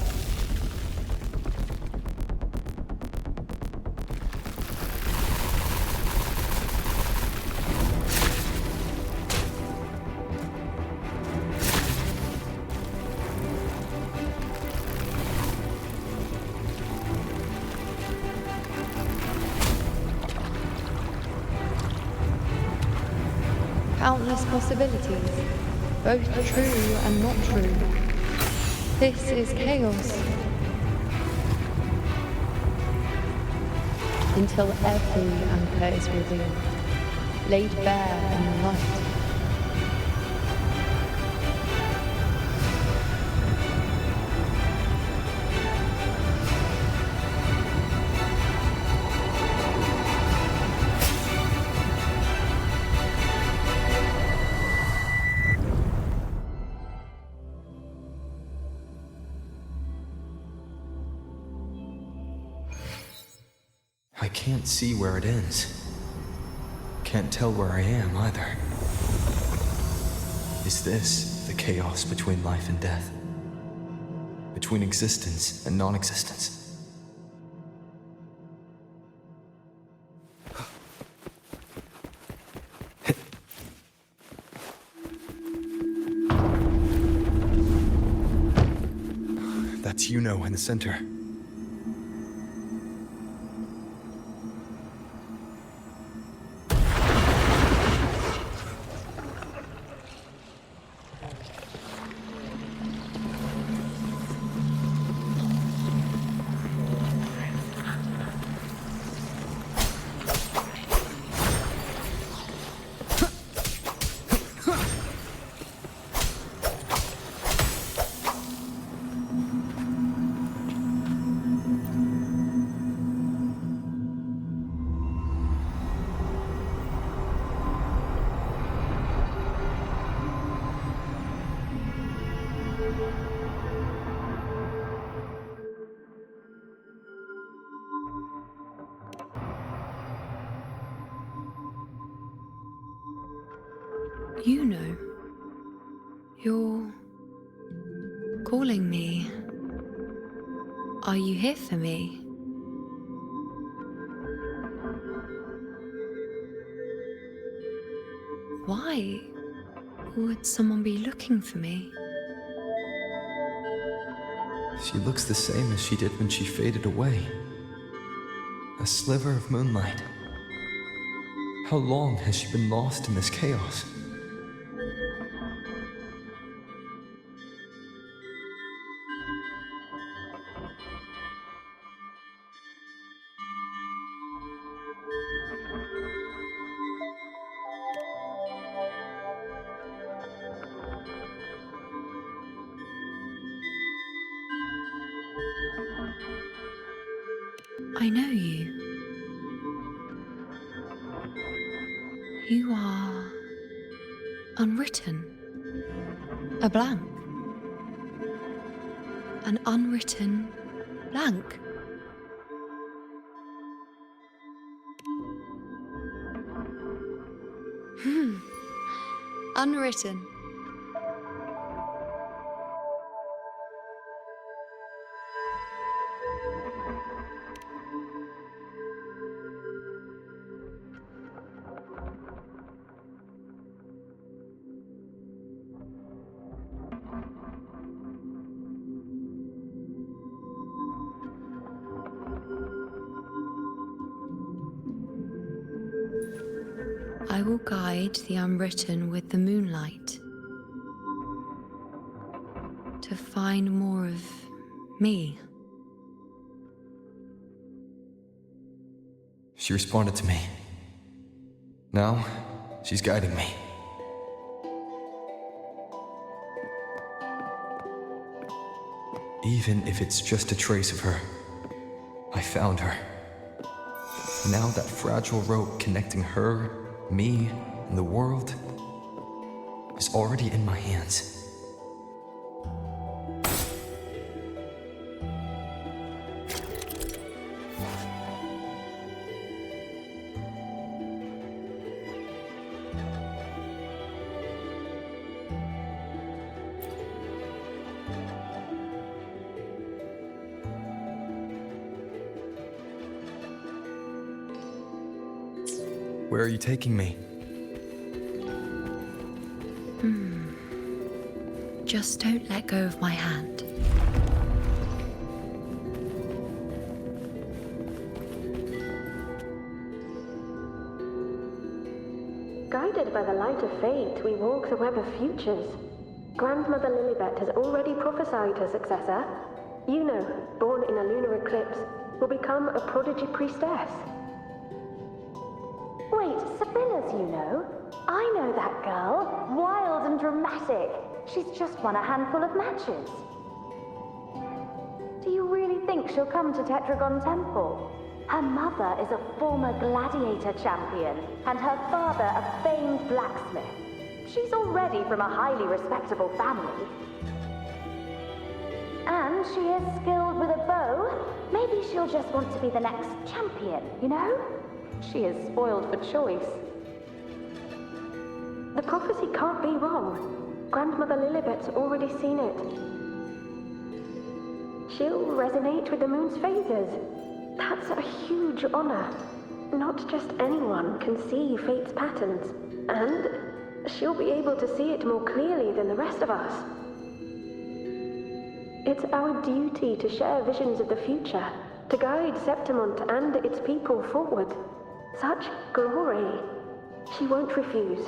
[SPEAKER 9] Countless possibilities, both true and not true. This is chaos. Until every anchor is revealed, laid bare in the light.
[SPEAKER 6] I can't see where it ends. Can't tell where I am either. Is this the chaos between life and death? Between existence and non-existence? That's Yuno in the center.
[SPEAKER 9] You know, you're calling me. Are you here for me? Why? Would someone be looking for me?
[SPEAKER 6] She looks the same as she did when she faded away. A sliver of moonlight. How long has she been lost in this chaos?
[SPEAKER 9] I know you. You are unwritten. A blank. An unwritten blank. Unwritten. I will guide the unwritten with the moonlight to find more of me.
[SPEAKER 6] She responded to me. Now, she's guiding me. Even if it's just a trace of her, I found her. Now that fragile rope connecting her, me, and the world is already in my hands. Where are you taking me?
[SPEAKER 9] Just don't let go of my hand.
[SPEAKER 14] Guided by the light of fate, we walk the web of futures. Grandmother Lilibet has already prophesied her successor. Yuno, born in a lunar eclipse, will become a prodigy priestess.
[SPEAKER 15] Wait, Sibylla's Yuno? I know that girl. Wild and dramatic. She's just won a handful of matches. Do you really think she'll come to Tetragon Temple? Her mother is a former gladiator champion, and her father a famed blacksmith. She's already from a highly respectable family. And she is skilled with a bow. Maybe she'll just want to be the next champion, you know? She is spoiled for choice.
[SPEAKER 14] The prophecy can't be wrong. Grandmother Lilibet's already seen it. She'll resonate with the moon's phases. That's a huge honor. Not just anyone can see fate's patterns, and she'll be able to see it more clearly than the rest of us. It's our duty to share visions of the future, to guide Septimont and its people forward. Such glory. She won't refuse,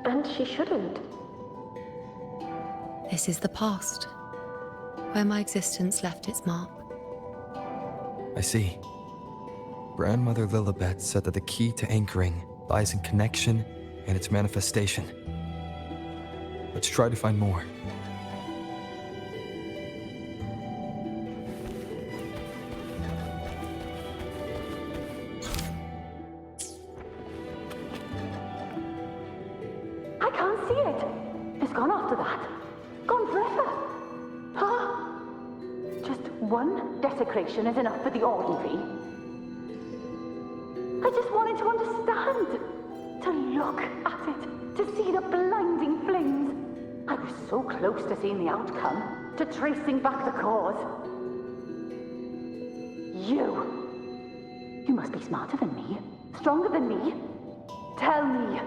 [SPEAKER 14] and she shouldn't.
[SPEAKER 9] This is the past, where my existence left its mark.
[SPEAKER 6] I see. Grandmother Lilibet said that the key to anchoring lies in connection and its manifestation. Let's try to find more.
[SPEAKER 15] I can't see it. It's gone after that. Gone forever. Huh? Just one desecration is enough for the ordinary. I just wanted to understand. To look at it. To see the blinding flames. I was so close to seeing the outcome. To tracing back the cause. You must be smarter than me. Stronger than me. Tell me,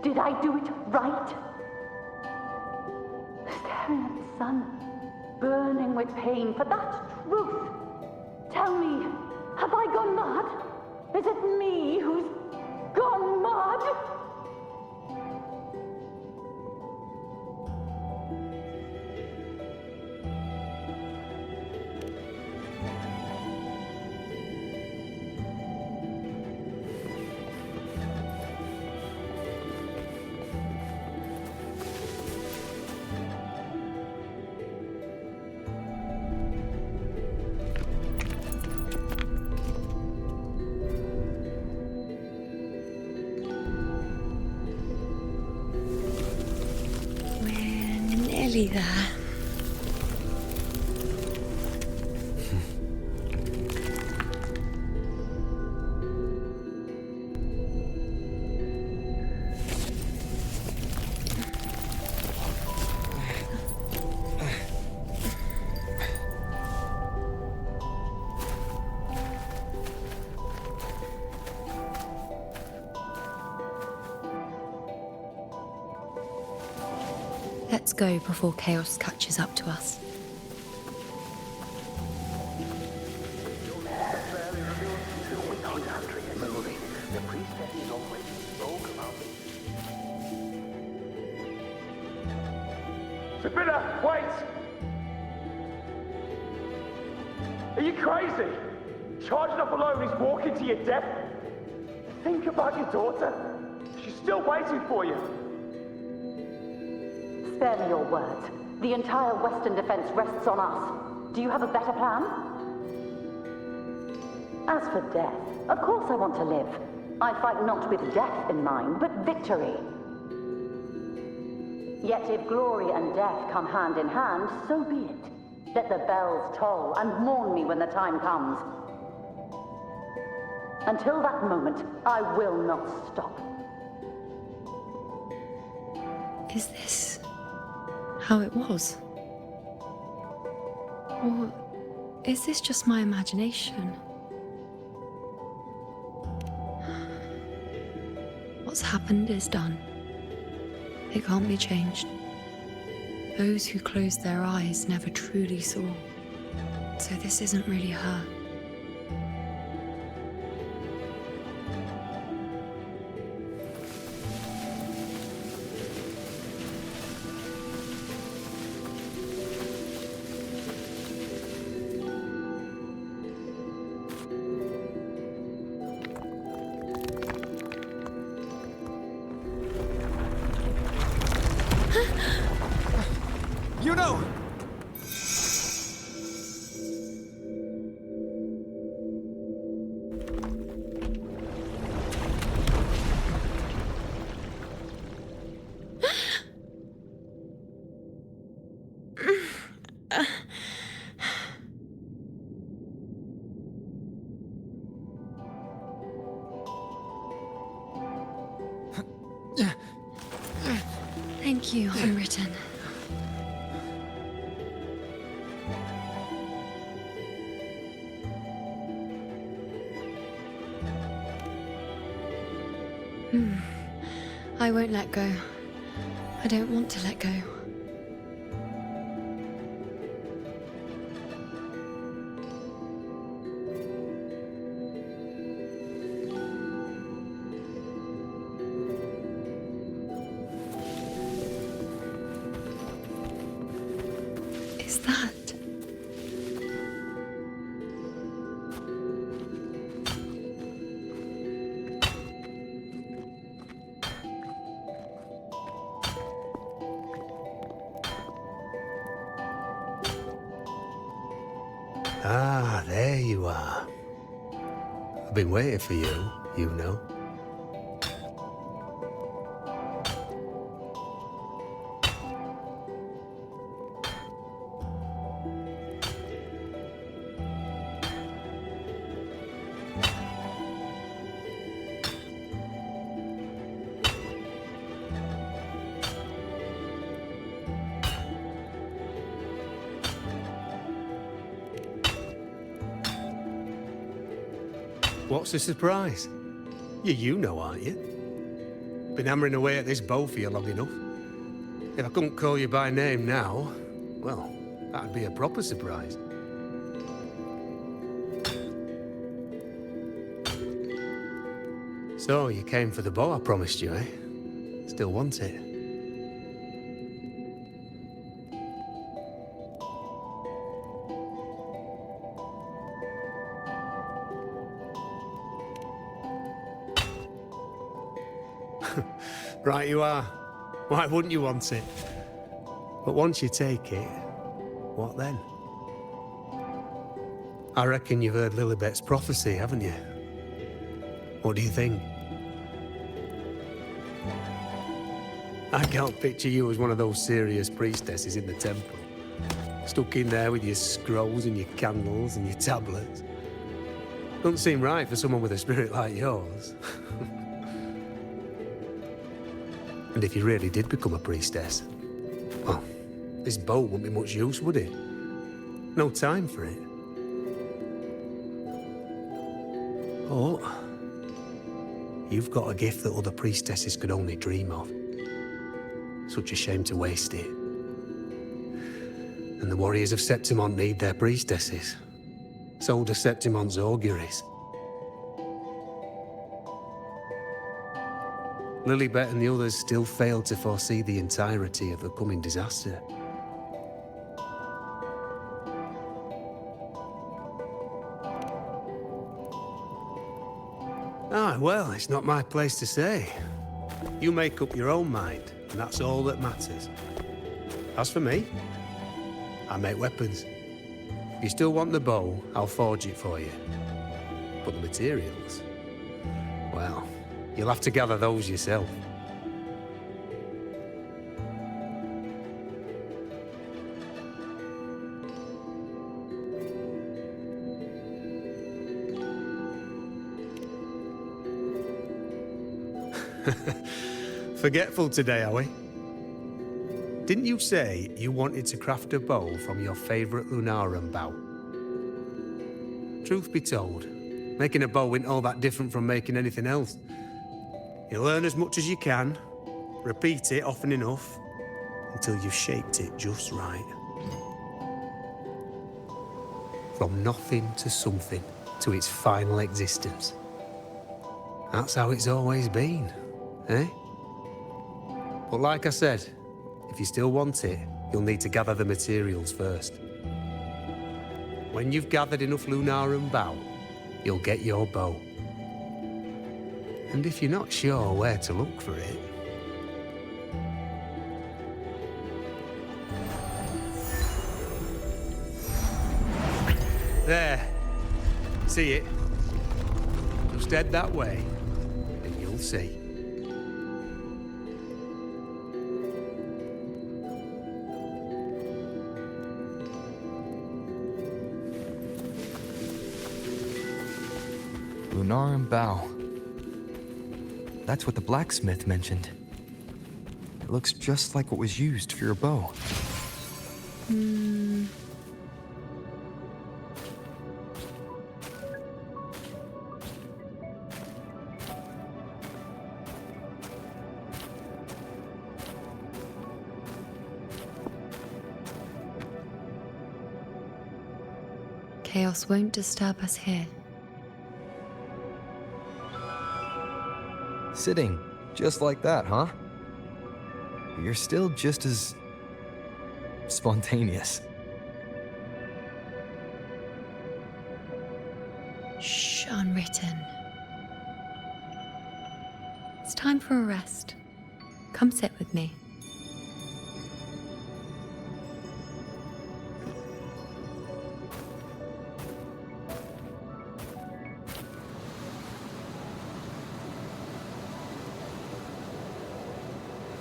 [SPEAKER 15] did I do it right? staring at the sun, burning with pain for that truth. Tell me, have I gone mad? Is it me who's gone mad?
[SPEAKER 9] Nearly there. Let's go before chaos catches up to us.
[SPEAKER 16] Sabina, wait! Are you crazy? Charging up alone is walking to your death? Think about your daughter. She's still waiting for you.
[SPEAKER 15] Spare me your words. The entire Western defense rests on us. Do you have a better plan? As for death, of course I want to live. I fight not with death in mind, but victory. Yet if glory and death come hand in hand, so be it. Let the bells toll and mourn me when the time comes. Until that moment, I will not stop.
[SPEAKER 9] Is this how it was? Or is this just my imagination? What's happened is done. It can't be changed. Those who closed their eyes never truly saw. So this isn't really her.
[SPEAKER 6] You know!
[SPEAKER 9] Thank you, Unwritten. I won't let go. I don't want to let go. Is that?
[SPEAKER 17] Ah, there you are. I've been waiting for you, you know. What's the surprise? You know, aren't you? Been hammering away at this bow for you long enough. If I couldn't call you by name now, well, that'd be a proper surprise. So, you came for the bow I promised you, eh? Still want it? Right you are. Why wouldn't you want it? But once you take it, what then? I reckon you've heard Lilibet's prophecy, haven't you? What do you think? I can't picture you as one of those serious priestesses in the temple. Stuck in there with your scrolls and your candles and your tablets. Doesn't seem right for someone with a spirit like yours. And if you really did become a priestess, well, this bow wouldn't be much use, would it? No time for it. But you've got a gift that other priestesses could only dream of. Such a shame to waste it. And the warriors of Septimont need their priestesses. So do Septimont's auguries. Lilibet and the others still failed to foresee the entirety of the coming disaster. Ah, well, it's not my place to say. You make up your own mind, and that's all that matters. As for me, I make weapons. If you still want the bow, I'll forge it for you. But the materials, well, you'll have to gather those yourself. Forgetful today, are we? Didn't you say you wanted to craft a bow from your favorite Lunarum bow? Truth be told, making a bow isn't all that different from making anything else. You learn as much as you can, repeat it often enough, until you've shaped it just right. From nothing to something, to its final existence. That's how it's always been, eh? But like I said, if you still want it, you'll need to gather the materials first. When you've gathered enough Lunarum bow, you'll get your bow. And if you're not sure where to look for it... There. See it? Just head that way, and you'll see.
[SPEAKER 6] Lunarum bow. That's what the blacksmith mentioned. It looks just like what was used for your bow.
[SPEAKER 9] Chaos won't disturb us here.
[SPEAKER 6] Sitting, just like that, huh? You're still just as... spontaneous.
[SPEAKER 9] Shh, unwritten. It's time for a rest. Come sit with me.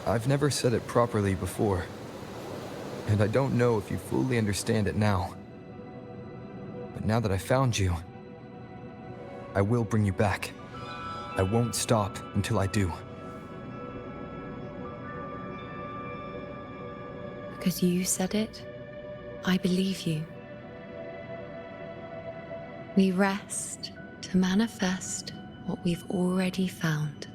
[SPEAKER 6] I've never said it properly before, and I don't know if you fully understand it now. But now that I found you, I will bring you back. I won't stop until I do.
[SPEAKER 9] Because you said it, I believe you. We rest to manifest what we've already found.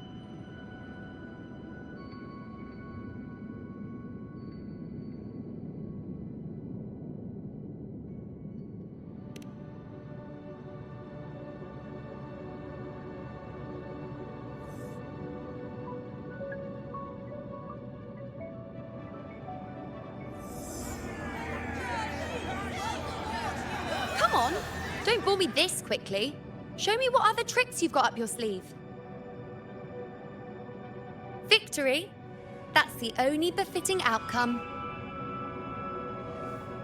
[SPEAKER 9] on. Don't bore me this quickly. Show me what other tricks you've got up your sleeve. Victory? That's the only befitting outcome.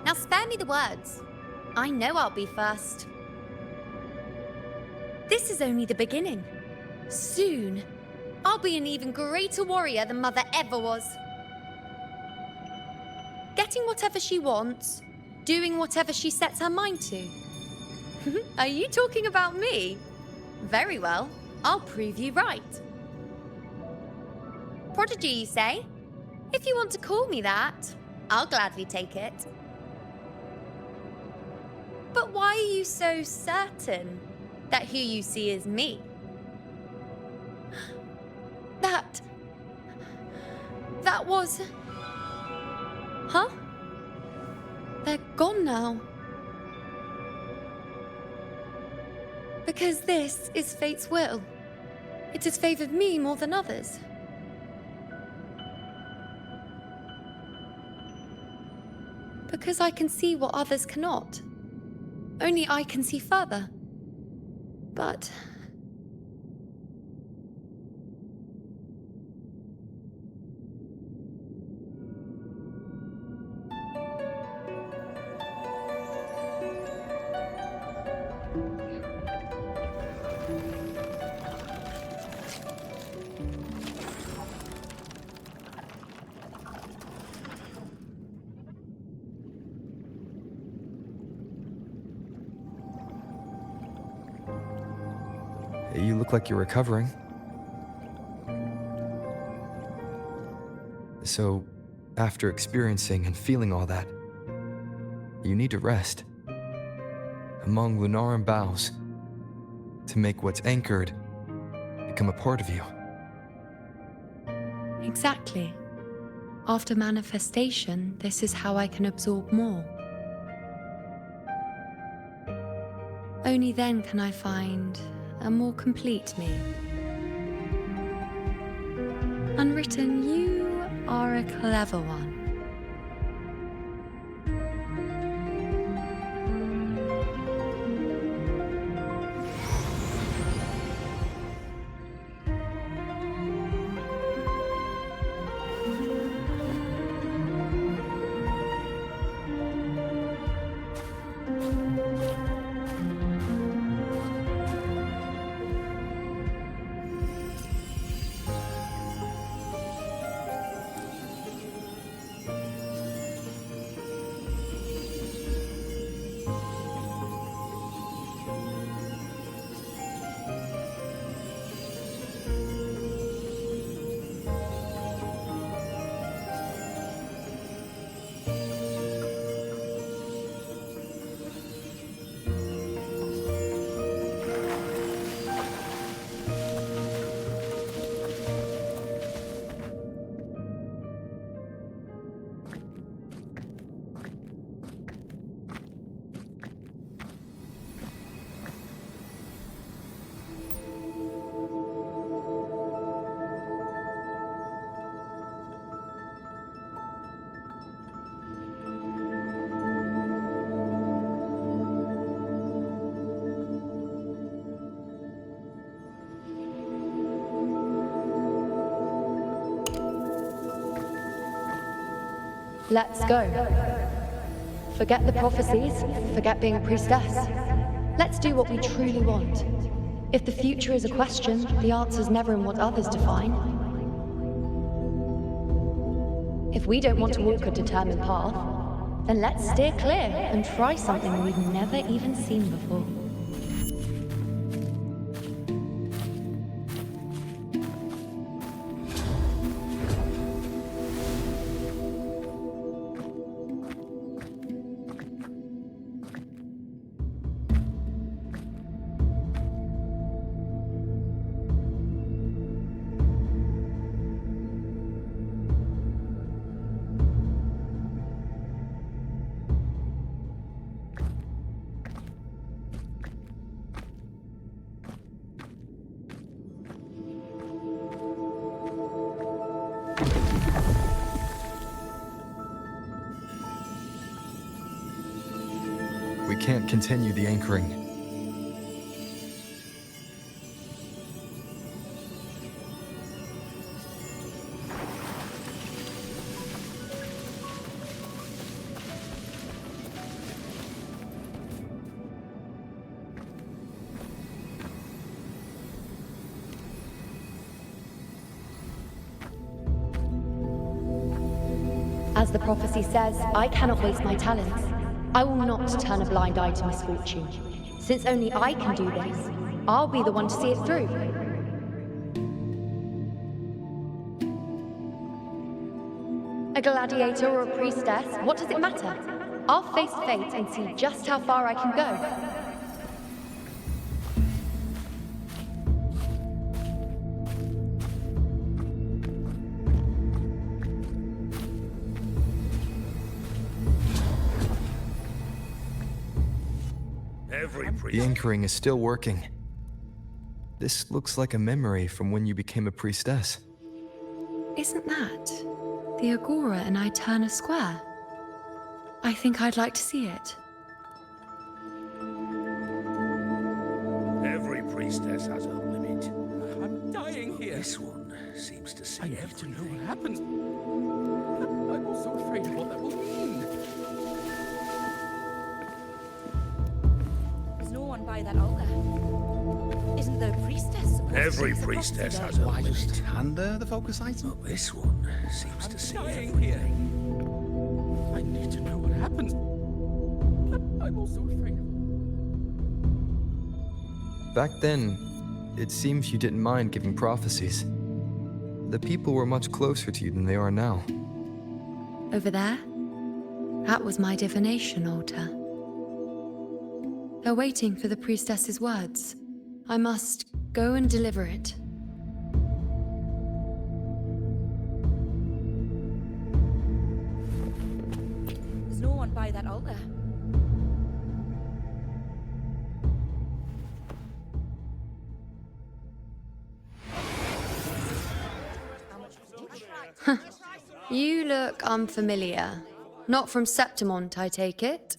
[SPEAKER 9] Now spare me the words. I know I'll be first. This is only the beginning. Soon, I'll be an even greater warrior than Mother ever was. Getting whatever she wants, doing whatever she sets her mind to. Are you talking about me? Very well, I'll prove you right. Prodigy, you say? If you want to call me that, I'll gladly take it. But why are you so certain that who you see is me? That was... Huh? They're gone now. Because this is fate's will. It has favored me more than others. Because I can see what others cannot. Only I can see further. But...
[SPEAKER 6] You look like you're recovering. So, after experiencing and feeling all that, you need to rest among Lunaran boughs to make what's anchored become a part of you.
[SPEAKER 9] Exactly. After manifestation, this is how I can absorb more. Only then can I find a more complete me. Unwritten, you are a clever one.
[SPEAKER 18] Let's go. Forget the prophecies, forget being a priestess. Let's do what we truly want. If the future is a question, the answer's never in what others define. If we don't want to walk a determined path, then let's steer clear and try something we've never even seen before.
[SPEAKER 6] We can't continue the anchoring.
[SPEAKER 18] As the prophecy says, I cannot waste my talents. I will not turn a blind eye to misfortune. Since only I can do this, I'll be the one to see it through. A gladiator or a priestess, what does it matter? I'll face fate and see just how far I can go.
[SPEAKER 6] The anchoring is still working. This looks like a memory from when you became a priestess.
[SPEAKER 9] Isn't that the Agora in Eterna Square? I think I'd like to see it.
[SPEAKER 2] Every priestess has a limit.
[SPEAKER 3] I'm dying here.
[SPEAKER 2] This one seems to see
[SPEAKER 3] I need
[SPEAKER 2] everything.
[SPEAKER 3] to know what happens. I'm also afraid of what that will mean.
[SPEAKER 1] There's no one by that altar. Isn't there a priestess?
[SPEAKER 2] Every priestess has a
[SPEAKER 3] Why
[SPEAKER 2] limit.
[SPEAKER 3] just hand her the focus item?
[SPEAKER 2] Well, this one seems to see
[SPEAKER 3] Dying
[SPEAKER 2] everything.
[SPEAKER 3] here. I need to know what happens. I'm also afraid of...
[SPEAKER 6] Back then, it seems you didn't mind giving prophecies. The people were much closer to you than they are now.
[SPEAKER 9] Over there? That was my divination altar. They're waiting for the priestess's words. I must go and deliver it.
[SPEAKER 1] There's no one by that altar.
[SPEAKER 9] You look unfamiliar. Not from Septimont, I take it.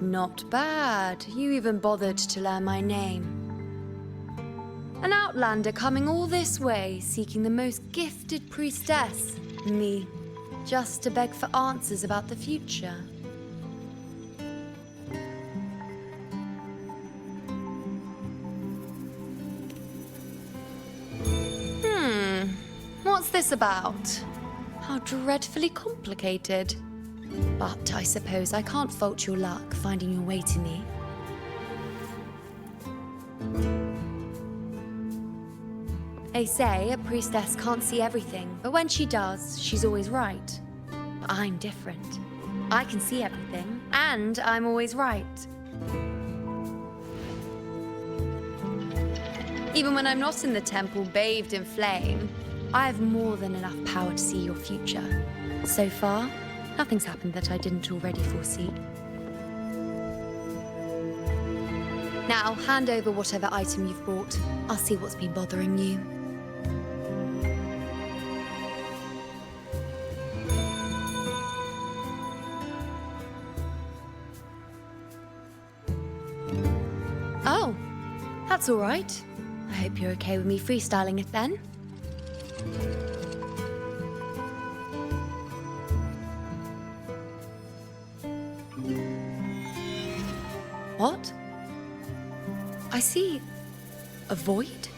[SPEAKER 9] Not bad. You even bothered to learn my name. An outlander coming all this way, seeking the most gifted priestess, me, just to beg for answers about the future. What's this about? How dreadfully complicated. But I suppose I can't fault your luck finding your way to me. They say a priestess can't see everything, but when she does, she's always right. But I'm different. I can see everything, and I'm always right. Even when I'm not in the temple bathed in flame, I have more than enough power to see your future. So far, nothing's happened that I didn't already foresee. Now, hand over whatever item you've brought. I'll see what's been bothering you. Oh, that's all right. I hope you're okay with me freestyling it then. What? I see a void?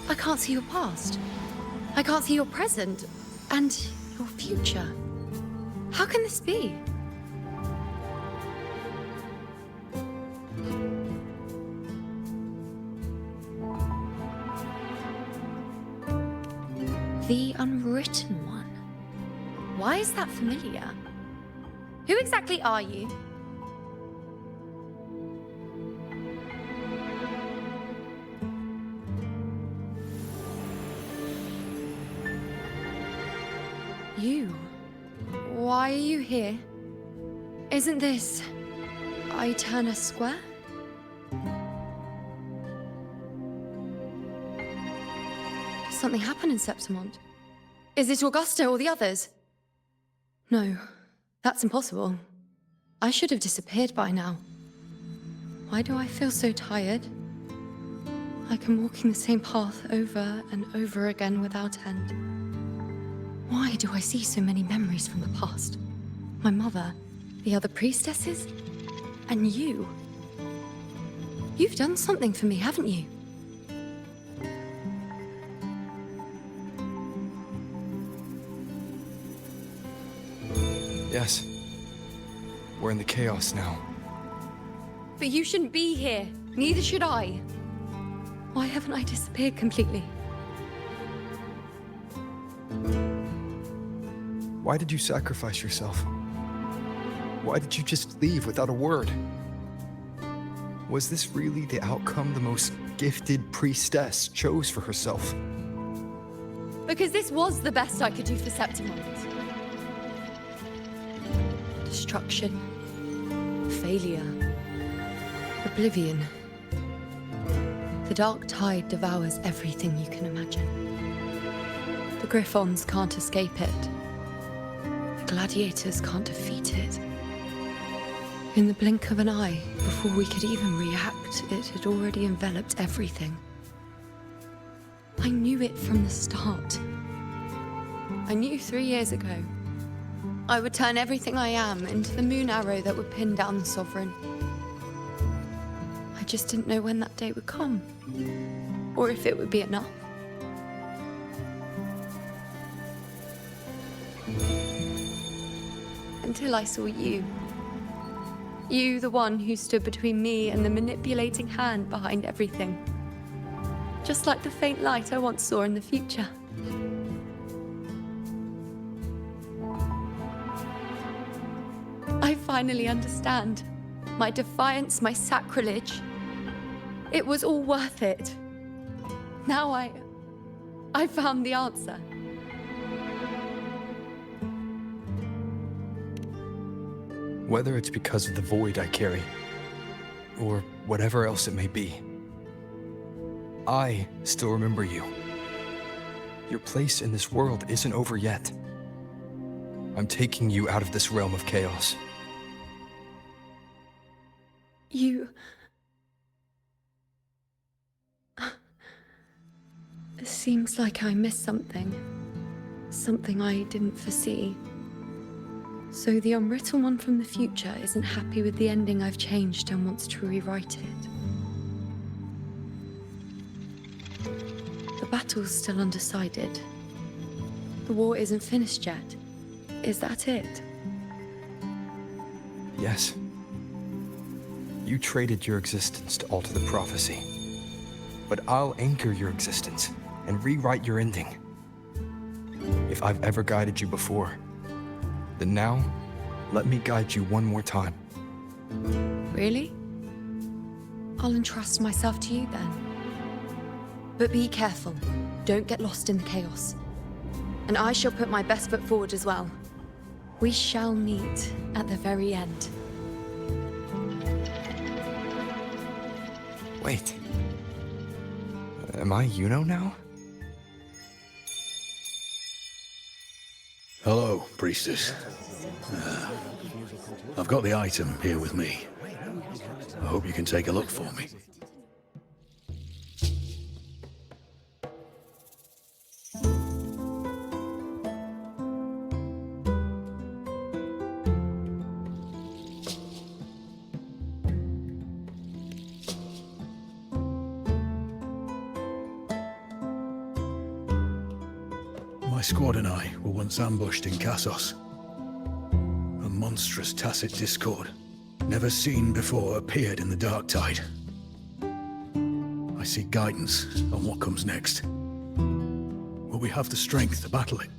[SPEAKER 9] I can't see your past. I can't see your present and your future. How can this be? The unwritten one. Why is that familiar? Who exactly are you? You? Why are you here? Isn't this Eterna Square? Did something happen in Septimont? Is it Augusta or the others? No, that's impossible. I should have disappeared by now. Why do I feel so tired? Like I'm walking the same path over and over again without end. Why do I see so many memories from the past? My mother, the other priestesses, and you. You've done something for me, haven't you?
[SPEAKER 6] Yes. We're in the chaos now.
[SPEAKER 9] But you shouldn't be here. Neither should I. Why haven't I disappeared completely?
[SPEAKER 6] Why did you sacrifice yourself? Why did you just leave without a word? Was this really the outcome the most gifted priestess chose for herself?
[SPEAKER 9] Because this was the best I could do for Septimond. Destruction. Failure. Oblivion. The dark tide devours everything you can imagine. The Griffons can't escape it. The gladiators can't defeat it. In the blink of an eye, before we could even react, it had already enveloped everything. I knew it from the start. I knew 3 years ago. I would turn everything I am into the moon arrow that would pin down the Sovereign. I just didn't know when that day would come, or if it would be enough. Until I saw you. You, the one who stood between me and the manipulating hand behind everything. Just like the faint light I once saw in the future. I finally understand. My defiance, my sacrilege. It was all worth it. Now I found the answer.
[SPEAKER 6] Whether it's because of the void I carry, or whatever else it may be, I still remember you. Your place in this world isn't over yet. I'm taking you out of this realm of chaos.
[SPEAKER 9] You... It seems like I missed something. Something I didn't foresee. So the unwritten one from the future isn't happy with the ending I've changed and wants to rewrite it. The battle's still undecided. The war isn't finished yet. Is that it?
[SPEAKER 6] Yes. You traded your existence to alter the prophecy. But I'll anchor your existence and rewrite your ending. If I've ever guided you before, then now, let me guide you one more time.
[SPEAKER 9] Really? I'll entrust myself to you then. But be careful. Don't get lost in the chaos. And I shall put my best foot forward as well. We shall meet at the very end.
[SPEAKER 6] Wait. Am I Yuno now?
[SPEAKER 19] Hello, priestess. I've got the item here with me. I hope you can take a look for me. My squad and I were once ambushed in Kassos. A monstrous tacit discord, never seen before, appeared in the dark tide. I seek guidance on what comes next. Will we have the strength to battle it?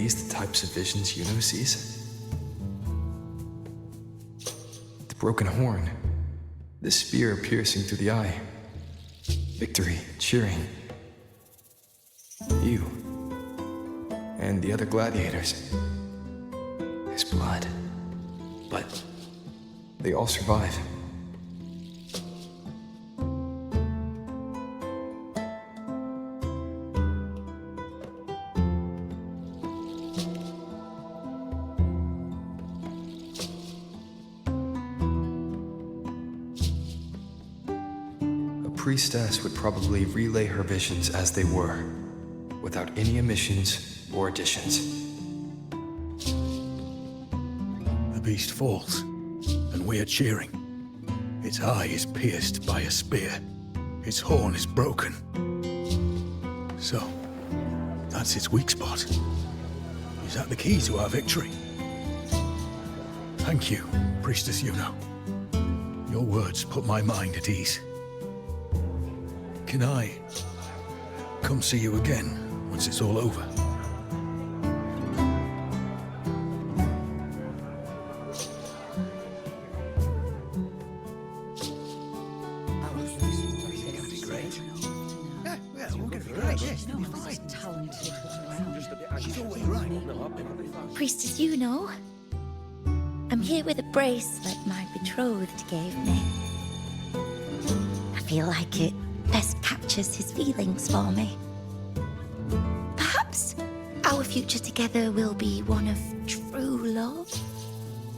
[SPEAKER 6] these the types of visions Yuno sees? The broken horn, the spear piercing through the eye, victory, cheering. You, and the other gladiators. His blood. But they all survive. Priestess would probably relay her visions as they were, without any omissions or additions.
[SPEAKER 19] The beast falls, and we are cheering. Its eye is pierced by a spear. Its horn is broken. So, that's its weak spot. Is that the key to our victory? Thank you, Priestess Yuno. Your words put my mind at ease. Can I come see you again once it's all over?
[SPEAKER 1] Priestess Yuno, I'm here with a bracelet my betrothed gave me. I feel like it best captures his feelings for me. Perhaps our future together will be one of true love,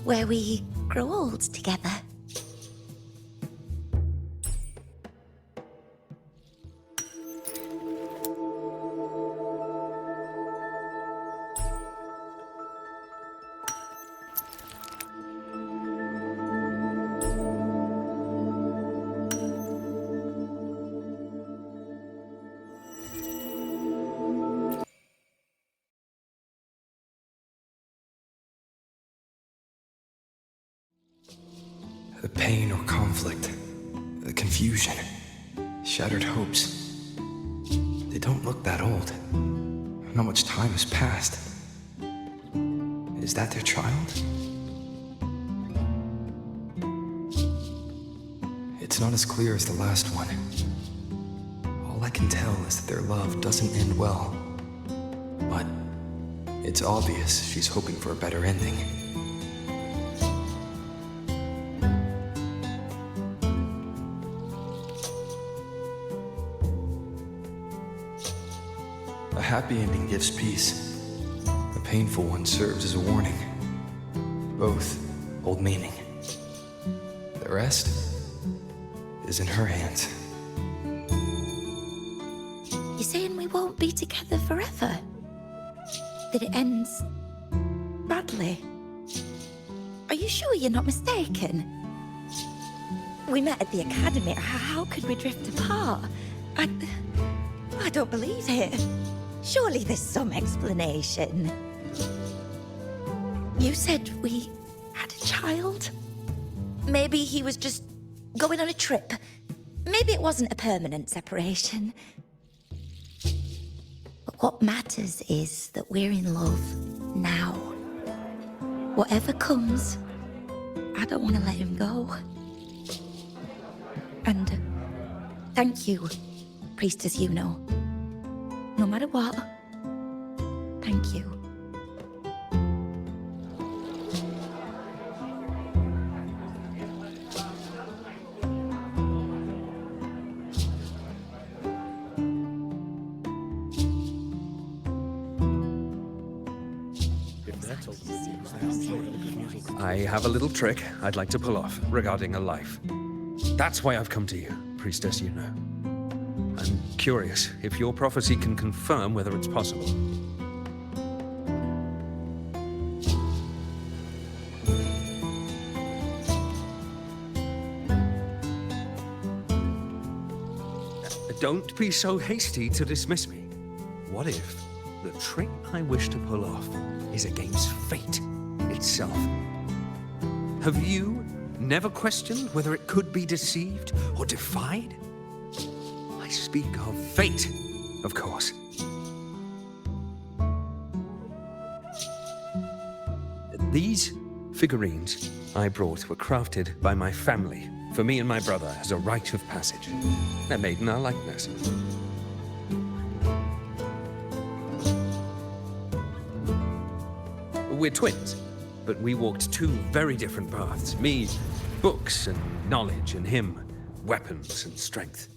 [SPEAKER 1] where we grow old together.
[SPEAKER 6] The pain or conflict, the confusion, shattered hopes. They don't look that old. Not much time has passed. Is that their child? It's not as clear as the last one. All I can tell is that their love doesn't end well. But it's obvious she's hoping for a better ending. A happy ending gives peace. A painful one serves as a warning. Both hold meaning. The rest is in her hands.
[SPEAKER 1] You're saying we won't be together forever? That it ends badly? Are you sure you're not mistaken? We met at the academy. How could we drift apart? I don't believe it. Surely there's some explanation. You said we had a child? Maybe he was just going on a trip. Maybe it wasn't a permanent separation. But what matters is that we're in love now. Whatever comes, I don't want to let him go. And thank you, Priestess Yuno. No matter what, thank you.
[SPEAKER 4] I have a little trick I'd like to pull off regarding a life. That's why I've come to you, Priestess Yuno. I'm curious if your prophecy can confirm whether it's possible. Don't be so hasty to dismiss me. What if the trick I wish to pull off is against fate itself? Have you never questioned whether it could be deceived or defied? I speak of fate, of course. These figurines I brought were crafted by my family for me and my brother as a rite of passage. They're made in our likeness. We're twins, but we walked two very different paths. Me, books and knowledge, and him, weapons and strength.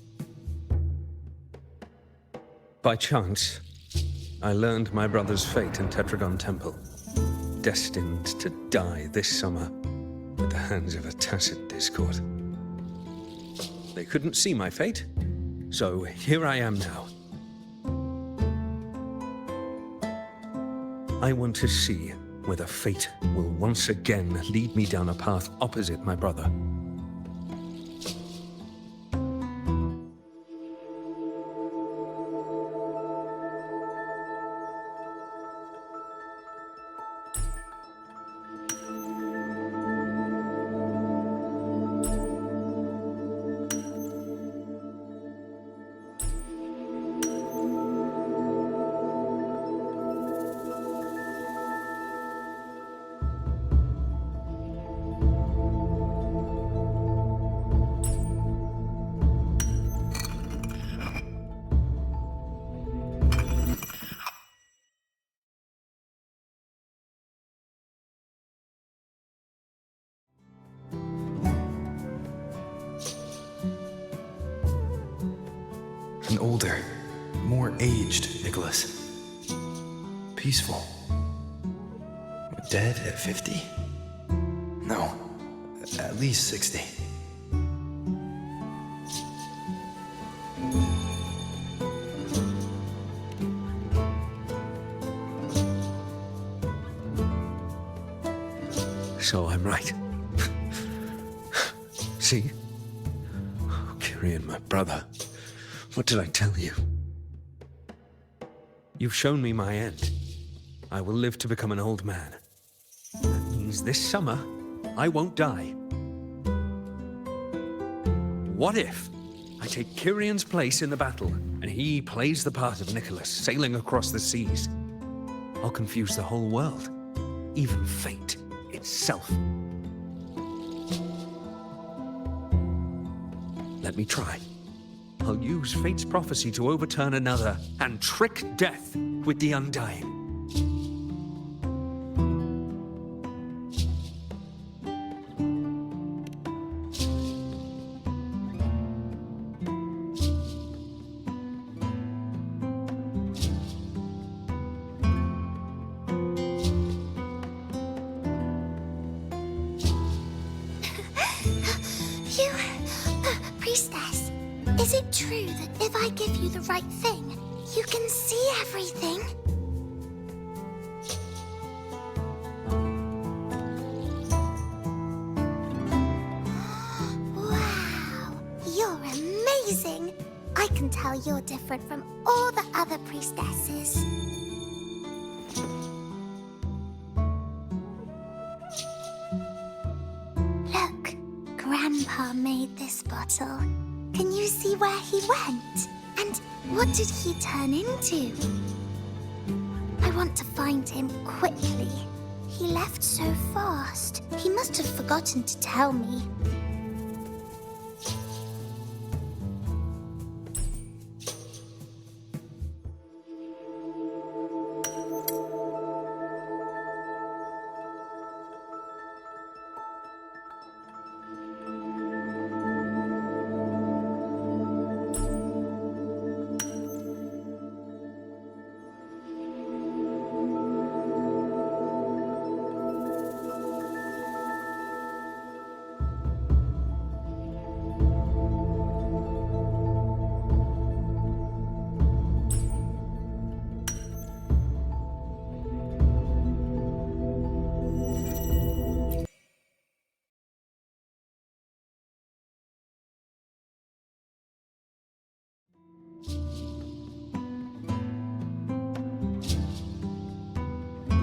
[SPEAKER 4] By chance, I learned my brother's fate in Tetragon Temple, destined to die this summer at the hands of a tacit Discord. They couldn't see my fate, so here I am now. I want to see whether fate will once again lead me down a path opposite my brother.
[SPEAKER 6] An older, more aged Nicholas. Peaceful. Dead at 50? No, at least 60.
[SPEAKER 4] So I'm right. See? Oh, Kyrian, my brother. What did I tell you? You've shown me my end. I will live to become an old man. That means this summer, I won't die. What if I take Kyrian's place in the battle, and he plays the part of Nicholas, sailing across the seas? I'll confuse the whole world, even fate itself. Let me try. I'll use fate's prophecy to overturn another and trick death with the undying.
[SPEAKER 20] Priestess, is it true that if I give you the right thing, you can see everything? Wow, you're amazing. I can tell you're different from all the other priestesses. Look, Grandpa made this bottle. Can you see where he went? And what did he turn into? I want to find him quickly. He left so fast. He must have forgotten to tell me.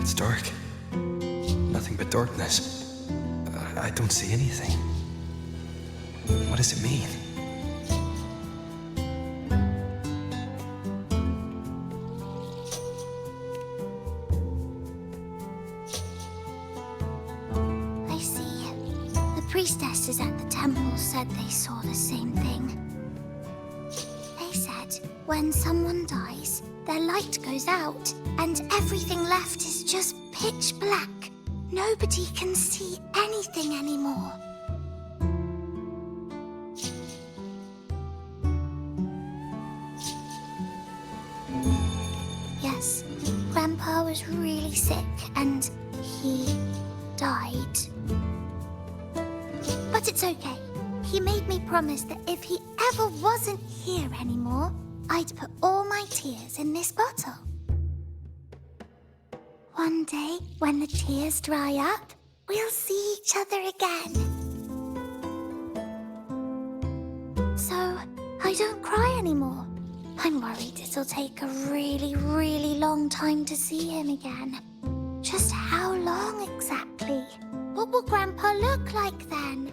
[SPEAKER 6] It's dark. Nothing but darkness. I don't see anything. What does it mean?
[SPEAKER 20] priestesses at the temple said they saw the same thing. They said when someone dies, their light goes out, and everything left is just pitch black. Nobody can see anything anymore. Yes, Grandpa was really sick and he died. But it's okay. He made me promise that if he ever wasn't here anymore, I'd put all my tears in this bottle. One day, when the tears dry up, we'll see each other again. So, I don't cry anymore. I'm worried it'll take a really, really long time to see him again. Just how long exactly? What will Grandpa look like then?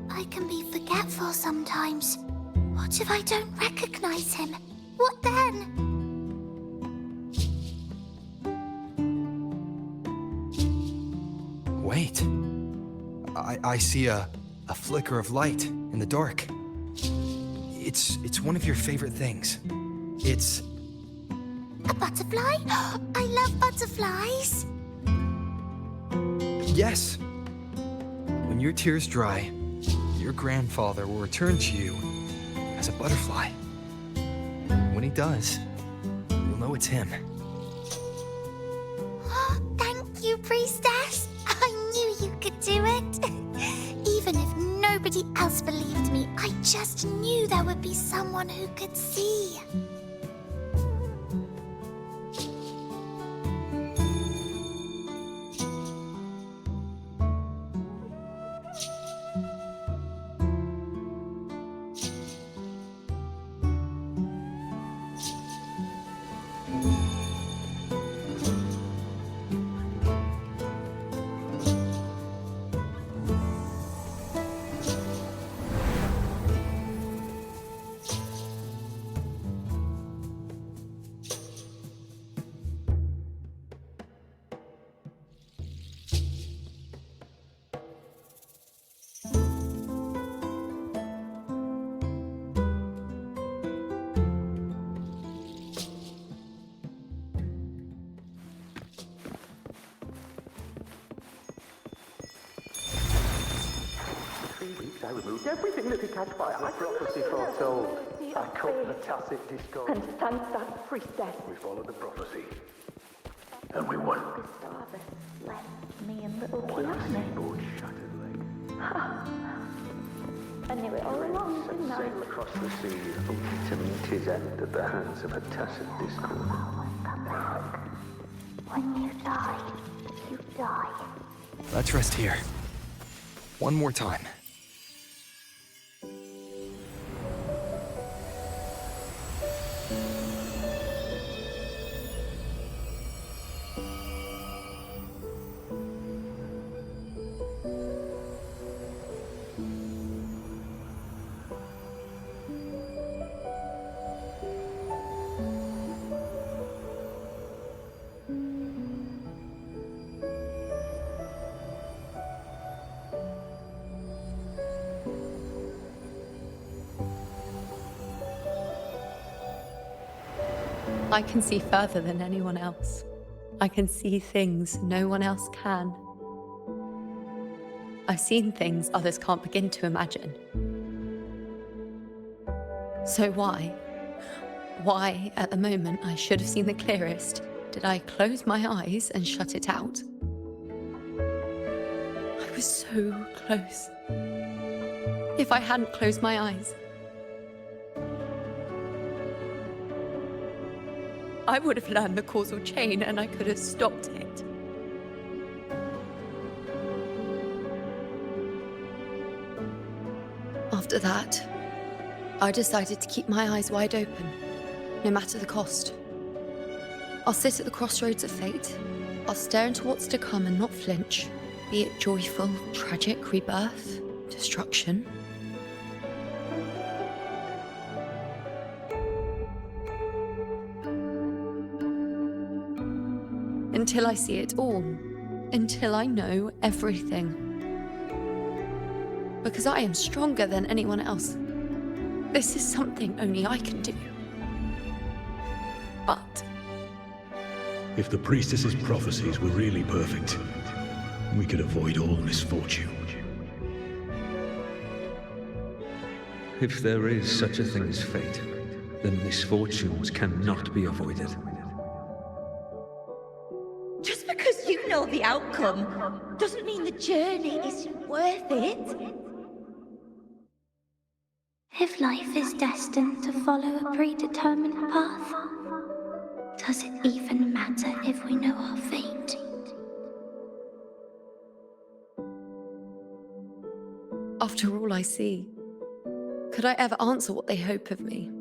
[SPEAKER 20] I can be forgetful sometimes. What if I don't recognize him? What then?
[SPEAKER 6] Wait. I see a flicker of light in the dark. It's one of your favorite things. It's...
[SPEAKER 20] A butterfly? I love butterflies.
[SPEAKER 6] Yes. When your tears dry, your grandfather will return to you as a butterfly. When he does, you'll know it's him.
[SPEAKER 20] Thank you, Priestess. I knew you could do it. Even if nobody else believed me, I just knew there would be someone who could see.
[SPEAKER 16] I removed everything that could catch fire. The prophecy foretold. I cut the tacit discord.
[SPEAKER 14] And Sansa, priestess.
[SPEAKER 16] We followed the prophecy. And we won.
[SPEAKER 14] Gustavus left me and little
[SPEAKER 16] When I see
[SPEAKER 14] Kiane.
[SPEAKER 16] both shattered leg.
[SPEAKER 14] I knew it all along, didn't I?
[SPEAKER 16] Sail across the sea, only to meet his end at the hands of a tacit discord.
[SPEAKER 20] When you die, you die.
[SPEAKER 6] Let's rest here. One more time.
[SPEAKER 9] I can see further than anyone else. I can see things no one else can. I've seen things others can't begin to imagine. So why, at the moment I should have seen the clearest, did I close my eyes and shut it out? I was so close. If I hadn't closed my eyes, I would have learned the causal chain and I could have stopped it. After that, I decided to keep my eyes wide open, no matter the cost. I'll sit at the crossroads of fate. I'll stare into what's to come and not flinch, be it joyful, tragic, rebirth, destruction. Until I see it all. Until I know everything. because I am stronger than anyone else. This is something only I can do. But
[SPEAKER 19] If the priestess's prophecies were really perfect, we could avoid all misfortune.
[SPEAKER 4] If there is such a thing as fate, then misfortunes cannot be avoided.
[SPEAKER 1] Just because you know the outcome doesn't mean the journey isn't worth it.
[SPEAKER 20] If life is destined to follow a predetermined path, does it even matter if we know our fate?
[SPEAKER 9] after all I see, could I ever answer what they hope of me?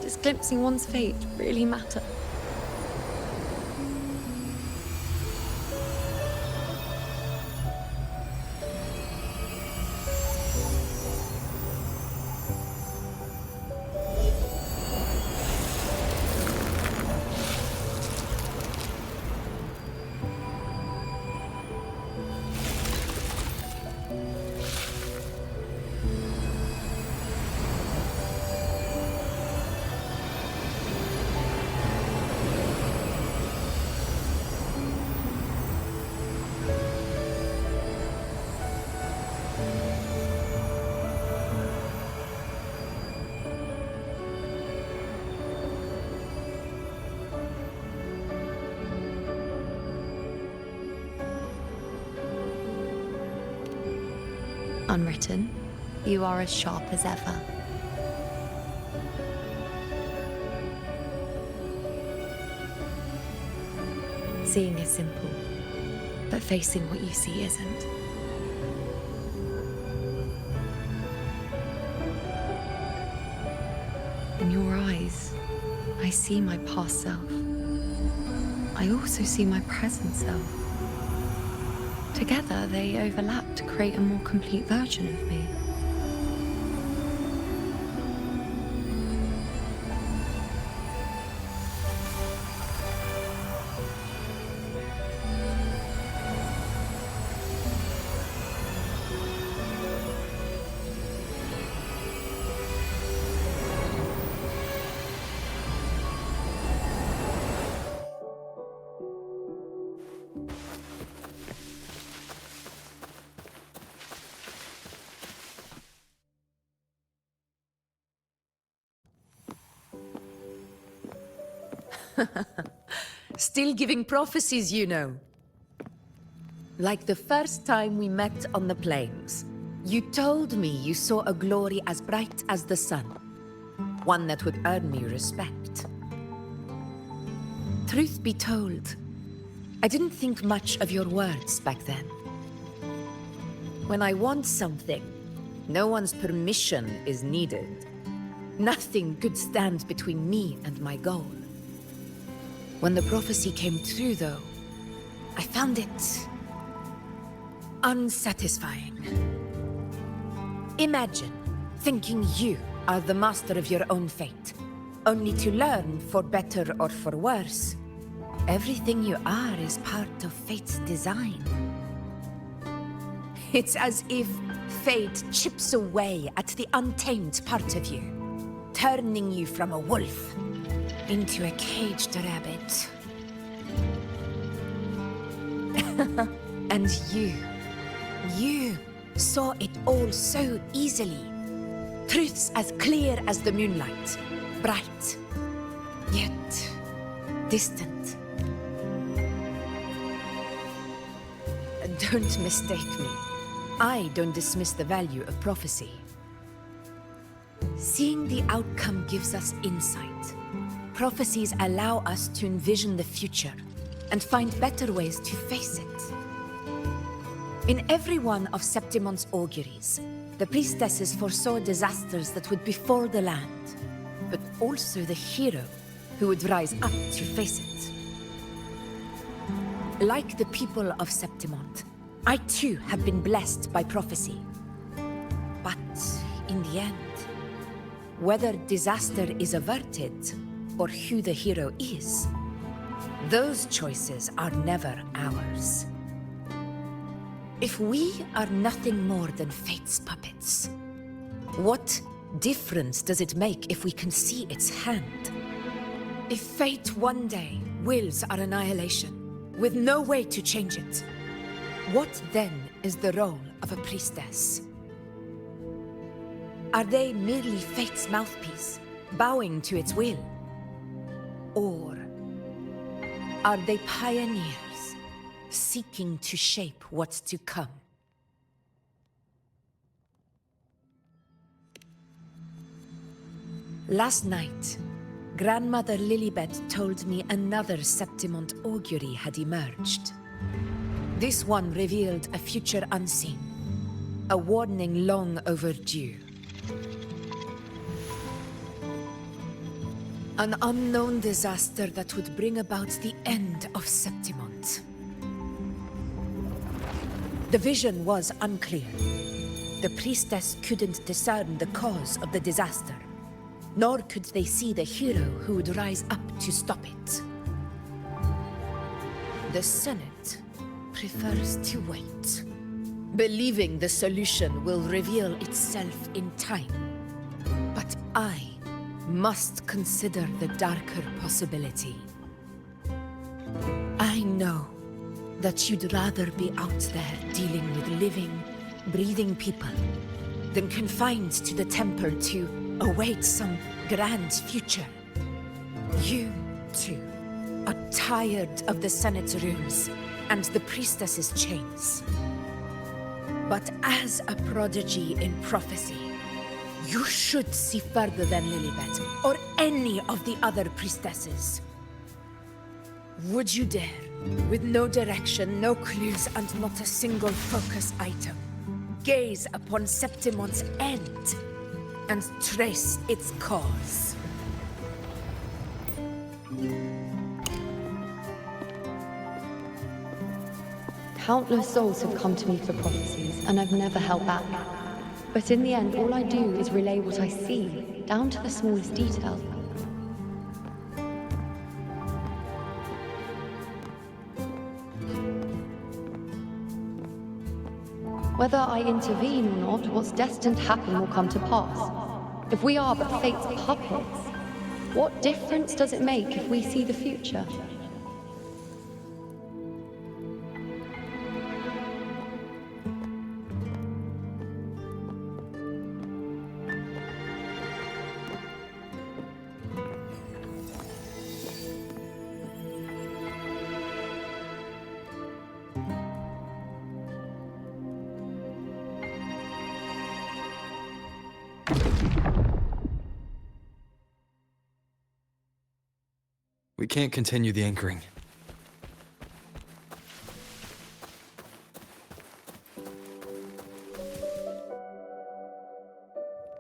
[SPEAKER 9] Does glimpsing one's fate really matter? Unwritten, you are as sharp as ever. Seeing is simple, but facing what you see isn't. In your eyes, I see my past self. I also see my present self. Together, they overlap to create a more complete version of me.
[SPEAKER 8] Still giving prophecies, you know. Like the first time we met on the plains, you told me you saw a glory as bright as the sun, one that would earn me respect. Truth be told, I didn't think much of your words back then. When I want something, no one's permission is needed. Nothing could stand between me and my goal. When the prophecy came true, though, I found it unsatisfying. Imagine thinking you are the master of your own fate, only to learn, for better or for worse, everything you are is part of fate's design. It's as if fate chips away at the untamed part of you, turning you from a wolf into a caged rabbit. And you saw it all so easily. Truths as clear as the moonlight, bright, yet distant. Don't mistake me. I don't dismiss the value of prophecy. Seeing the outcome gives us insight. Prophecies allow us to envision the future and find better ways to face it. In every one of Septimon's auguries, the priestesses foresaw disasters that would befall the land, but also the hero who would rise up to face it. Like the people of Septimont, I too have been blessed by prophecy. But in the end, whether disaster is averted or who the hero is, those choices are never ours. If we are nothing more than Fate's puppets, what difference does it make if we can see its hand? If Fate one day wills our annihilation, with no way to change it, what then is the role of a priestess? Are they merely Fate's mouthpiece, bowing to its will? Or are they pioneers, seeking to shape what's to come? Last night, Grandmother Lilibet told me another Septimont augury had emerged. This one revealed a future unseen, a warning long overdue. An unknown disaster that would bring about the end of Septimont. The vision was unclear. The priestess couldn't discern the cause of the disaster, nor could they see the hero who would rise up to stop it. The Senate prefers to wait, believing the solution will reveal itself in time. But I must consider the darker possibility. I know that you'd rather be out there dealing with living, breathing people than confined to the temple to await some grand future. You, too, are tired of the Senate's rules and the priestess's chains. But as a prodigy in prophecy, you should see further than Lilibet or any of the other priestesses. Would you dare, with no direction, no clues, and not a single focus item, gaze upon Septimont's end and trace its cause?
[SPEAKER 18] Countless souls have come to me for prophecies, and I've never held back. But in the end, all I do is relay what I see, down to the smallest detail. Whether I intervene or not, what's destined to happen will come to pass. If we are but Fate's puppets, what difference does it make if we see the future?
[SPEAKER 6] We can't continue the anchoring.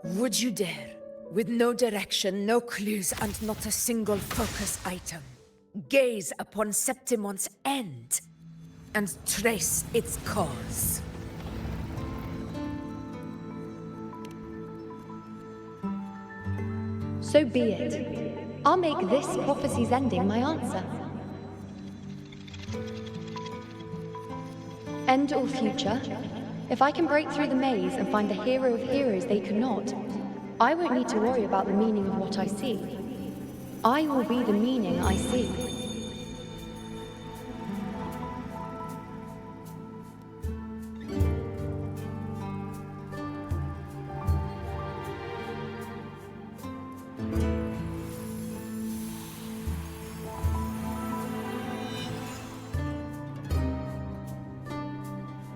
[SPEAKER 8] Would you dare, with no direction, no clues, and not a single focus item, gaze upon Septimont's end and trace its cause?
[SPEAKER 18] So be it. I'll make this prophecy's ending my answer. End or future, if I can break through the maze and find the hero of heroes they could not, I won't need to worry about the meaning of what I see. I will be the meaning I see.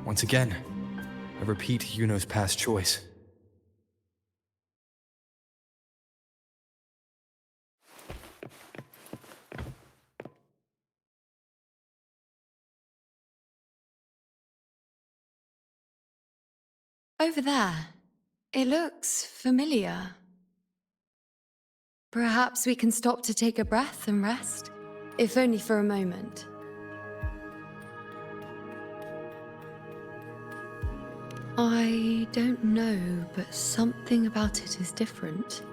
[SPEAKER 6] Once again, I repeat Yuno's past choice.
[SPEAKER 9] Over there. It looks familiar. Perhaps we can stop to take a breath and rest, if only for a moment. I don't know, but something about it is different.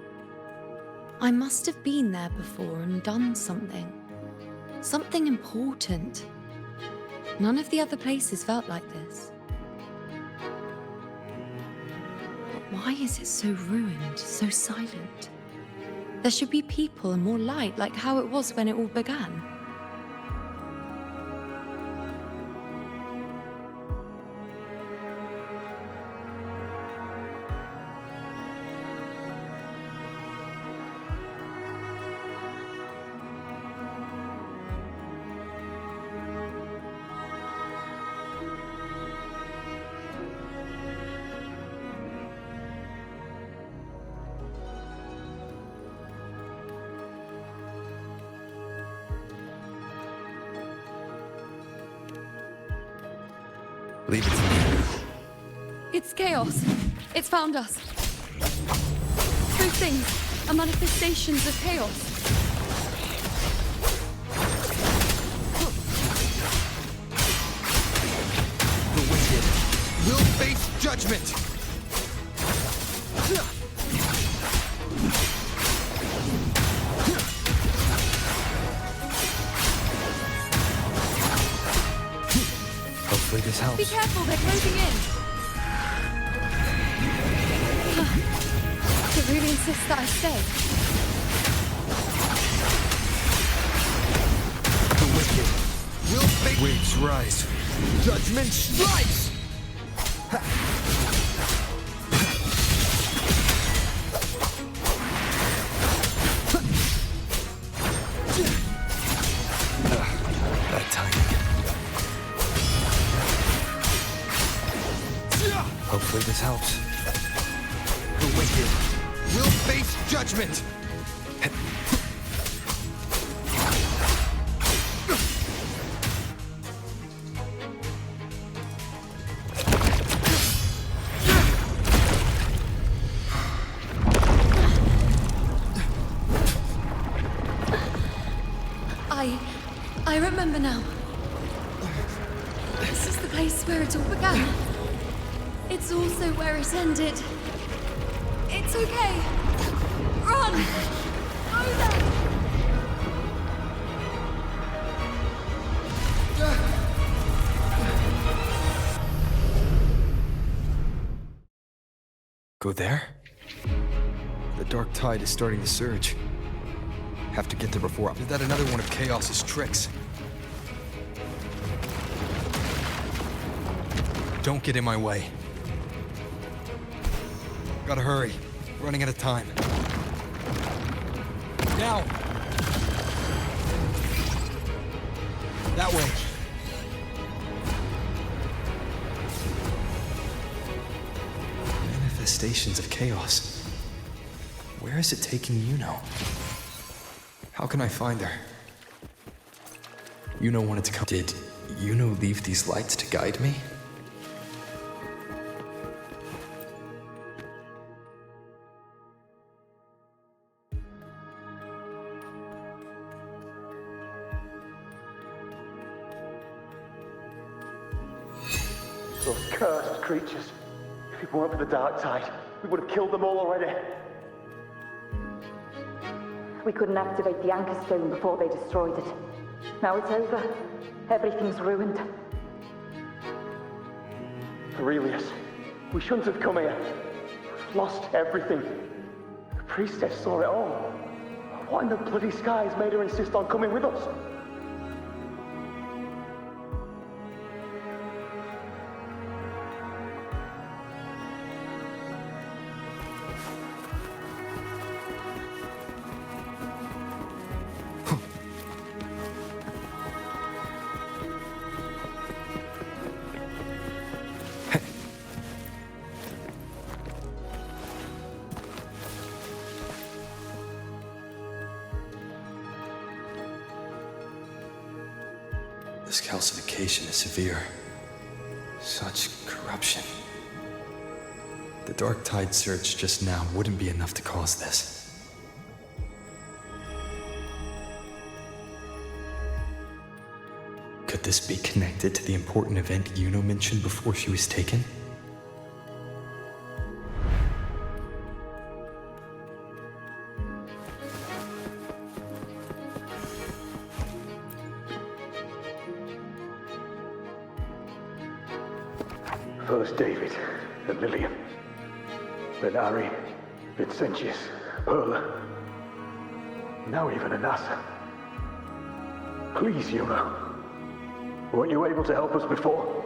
[SPEAKER 9] I must have been there before and done something. Something important. None of the other places felt like this.
[SPEAKER 18] Why is it so ruined, so silent? There should be people and more light, like how it was when it all began.
[SPEAKER 3] Leave it to me.
[SPEAKER 18] It's chaos. It's found us. Those things are manifestations of chaos.
[SPEAKER 6] The wicked will face judgment! Hopefully this helps.
[SPEAKER 18] Be careful, they're closing in. It really insists that I stay.
[SPEAKER 6] The wicked will face... Waves rise. Judgment strikes! Bad timing. Hopefully this helps. The wicked will face judgment!
[SPEAKER 18] I remember now. This is the place where it all began. It's also where it ended. It's okay. Run! Go there!
[SPEAKER 6] Go there? The dark tide is starting to surge. Have to get there before... Is that another one of Chaos's tricks? Don't get in my way. Gotta hurry. Running out of time. Now! That way. Manifestations of chaos. Where is it taking Yuno? How can I find her? Yuno wanted to come. Did Yuno leave these lights to guide me?
[SPEAKER 16] Those cursed creatures. If it weren't for the dark tide, we would have killed them all already.
[SPEAKER 15] We couldn't activate the anchor stone before they destroyed it. Now it's over. Everything's ruined.
[SPEAKER 16] Aurelius, we shouldn't have come here. We've lost everything. The priestess saw it all. What in the bloody skies made her insist on coming with us?
[SPEAKER 6] This calcification is severe. Such corruption. The dark tide surge just now wouldn't be enough to cause this. Could this be connected to the important event Yuno mentioned before she was taken?
[SPEAKER 16] First David, then Lillian, Venari, Vincentius, Perla. Now even Anasa. Please, Yuma. Weren't you able to help us before?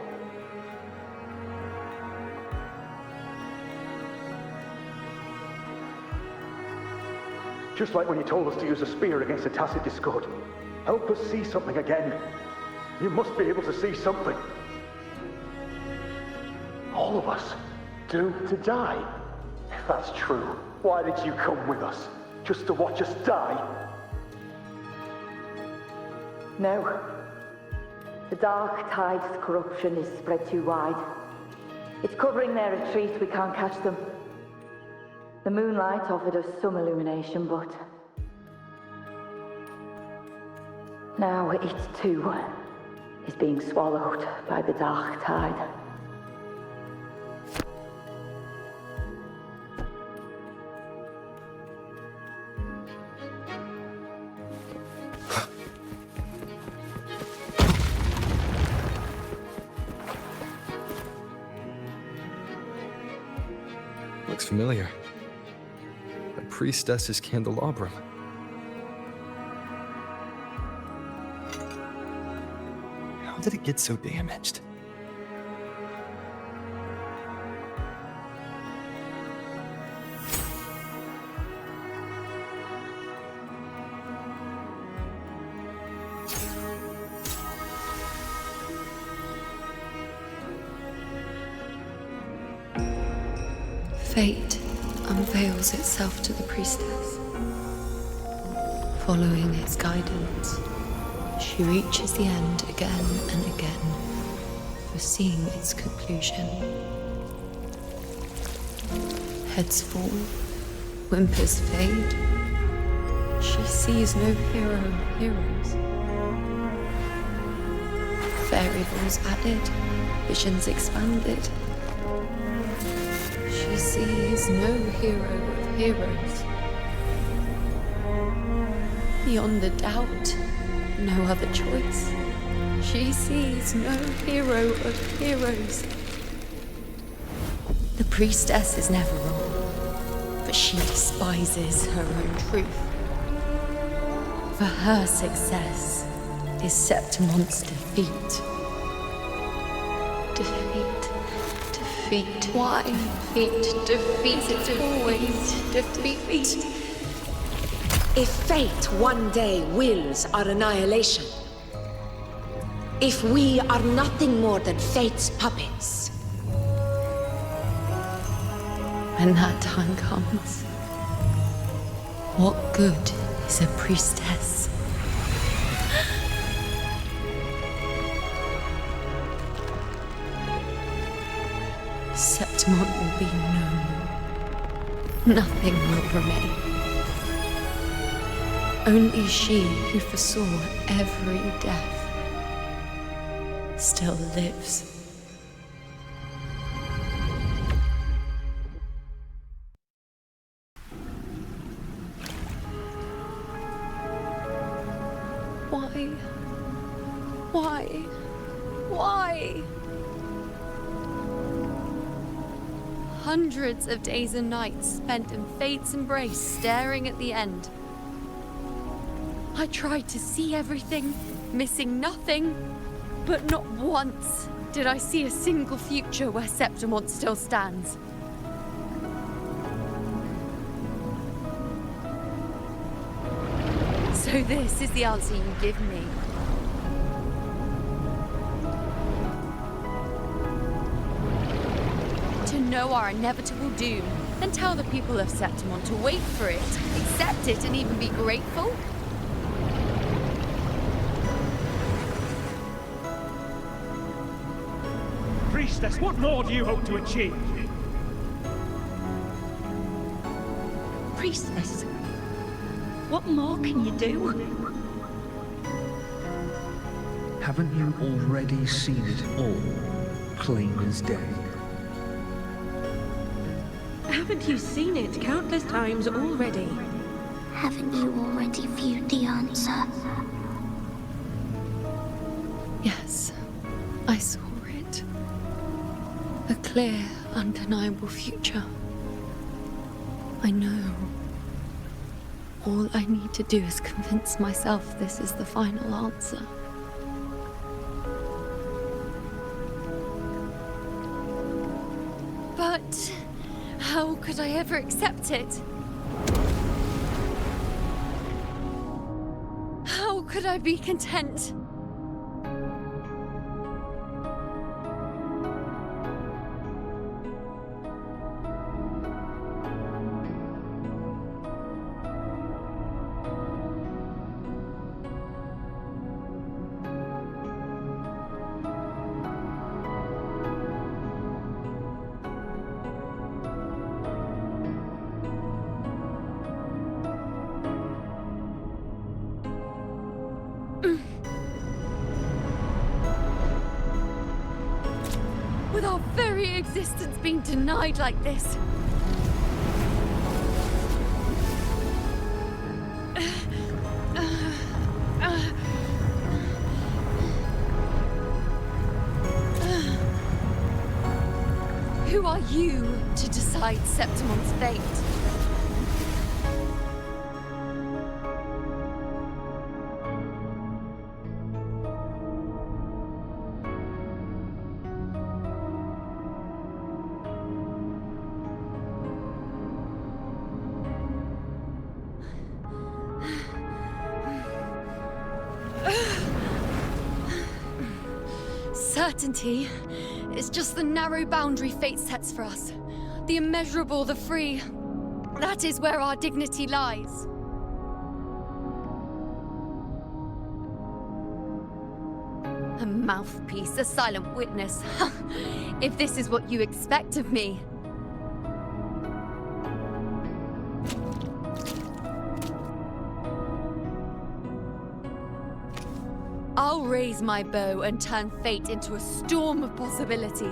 [SPEAKER 16] Just like when you told us to use a spear against the Tacit Discord. Help us see something again. You must be able to see something. All of us doomed to die. If that's true, why did you come with us? Just to watch us die?
[SPEAKER 15] No. The Dark Tide's corruption is spread too wide. It's covering their retreat, we can't catch them. The moonlight offered us some illumination, but... now it too is being swallowed by the Dark Tide.
[SPEAKER 6] Looks familiar. A priestess's candelabrum. How did it get so damaged?
[SPEAKER 18] Fate unveils itself to the priestess. Following its guidance, she reaches the end again and again, foreseeing its conclusion. Heads fall, whimpers fade. She sees no hero of heroes. Variables added, visions expanded. She sees no hero of heroes. Beyond a doubt, no other choice. She sees no hero of heroes. The priestess is never wrong, but she despises her own truth. For her success is Septimon's defeat. Defeat. Why? Defeat. Always defeat.
[SPEAKER 8] If fate one day wills our annihilation, if we are nothing more than fate's puppets,
[SPEAKER 18] when that time comes, what good is a priestess? Septimon will be known. Nothing will remain. Only she who foresaw every death still lives. Why?
[SPEAKER 9] Hundreds of days and nights spent in fate's embrace, staring at the end. I tried to see everything, missing nothing, but not once did I see a single future where Septimon still stands. So this is the answer you give me. To know our inevitable doom, and tell the people of Septimon to wait for it, accept it, and even be grateful?
[SPEAKER 21] Priestess, what more do you hope to achieve?
[SPEAKER 1] Priestess, what more can you do?
[SPEAKER 4] Haven't you already seen it all, plain as day?
[SPEAKER 13] Haven't you seen it countless times already?
[SPEAKER 20] Haven't you already viewed the answer?
[SPEAKER 18] Yes, I saw it. A clear, undeniable future.
[SPEAKER 9] I know. All I need to do is convince myself this is the final answer. But how could I ever accept it? How could I be content? With our very existence being denied like this. Who are you to decide Septimon's fate? Certainty is just the narrow boundary fate sets for us. The immeasurable, the free. That is where our dignity lies. A mouthpiece, a silent witness. If this is what you expect of me. I'll raise my bow and turn fate into a storm of possibility.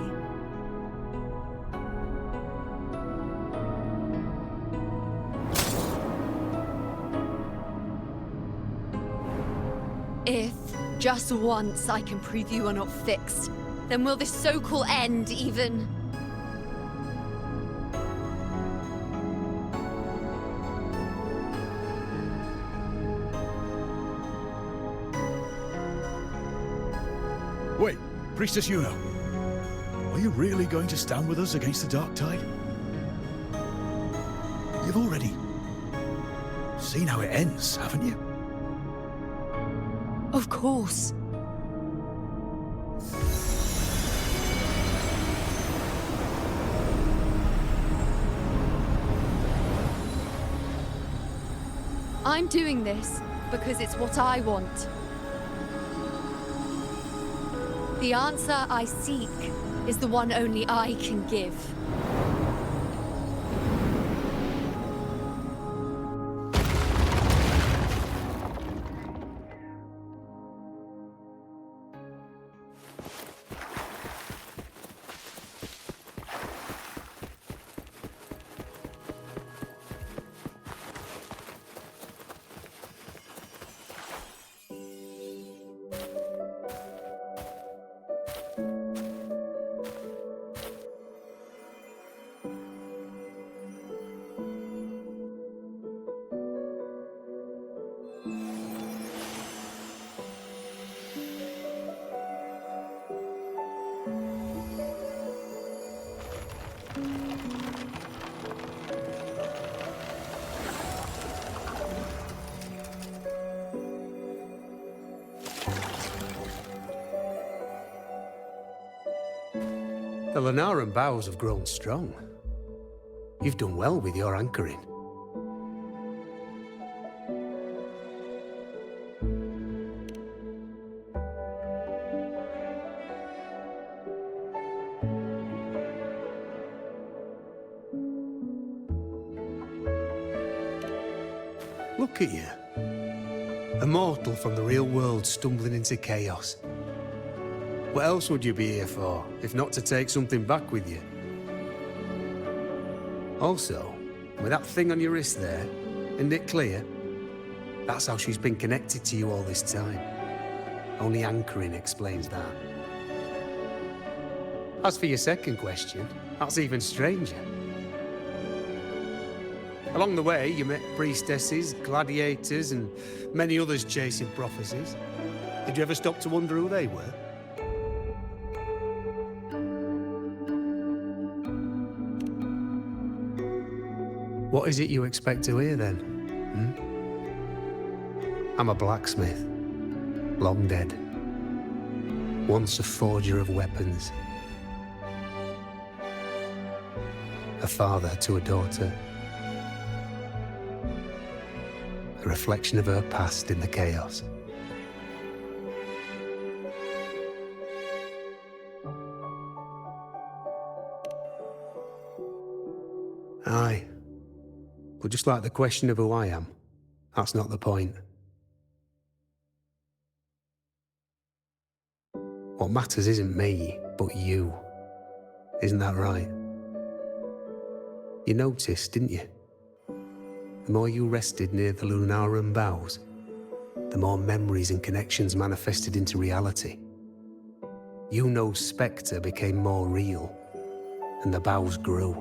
[SPEAKER 9] If, just once, I can prove you are not fixed, then will this so-called end even...
[SPEAKER 19] Wait, Priestess Yuno. Are you really going to stand with us against the Dark Tide? You've already seen how it ends, haven't you?
[SPEAKER 9] Of course. I'm doing this because it's what I want. The answer I seek is the one only I can give.
[SPEAKER 17] The Lenaran bows have grown strong. You've done well with your anchoring. Look at you. A mortal from the real world stumbling into chaos. What else would you be here for, if not to take something back with you? Also, with that thing on your wrist there, isn't it clear? That's how she's been connected to you all this time. Only anchoring explains that. As for your second question, that's even stranger. Along the way, you met priestesses, gladiators, and many others chasing prophecies. Did you ever stop to wonder who they were? What is it you expect to hear then? I'm a blacksmith, long dead. Once a forger of weapons. A father to a daughter. A reflection of her past in the chaos. Aye. But just like the question of who I am, that's not the point. What matters isn't me, but you. Isn't that right? You noticed, didn't you? The more you rested near the Lunarum boughs, the more memories and connections manifested into reality. Yuno's spectre became more real, and the boughs grew.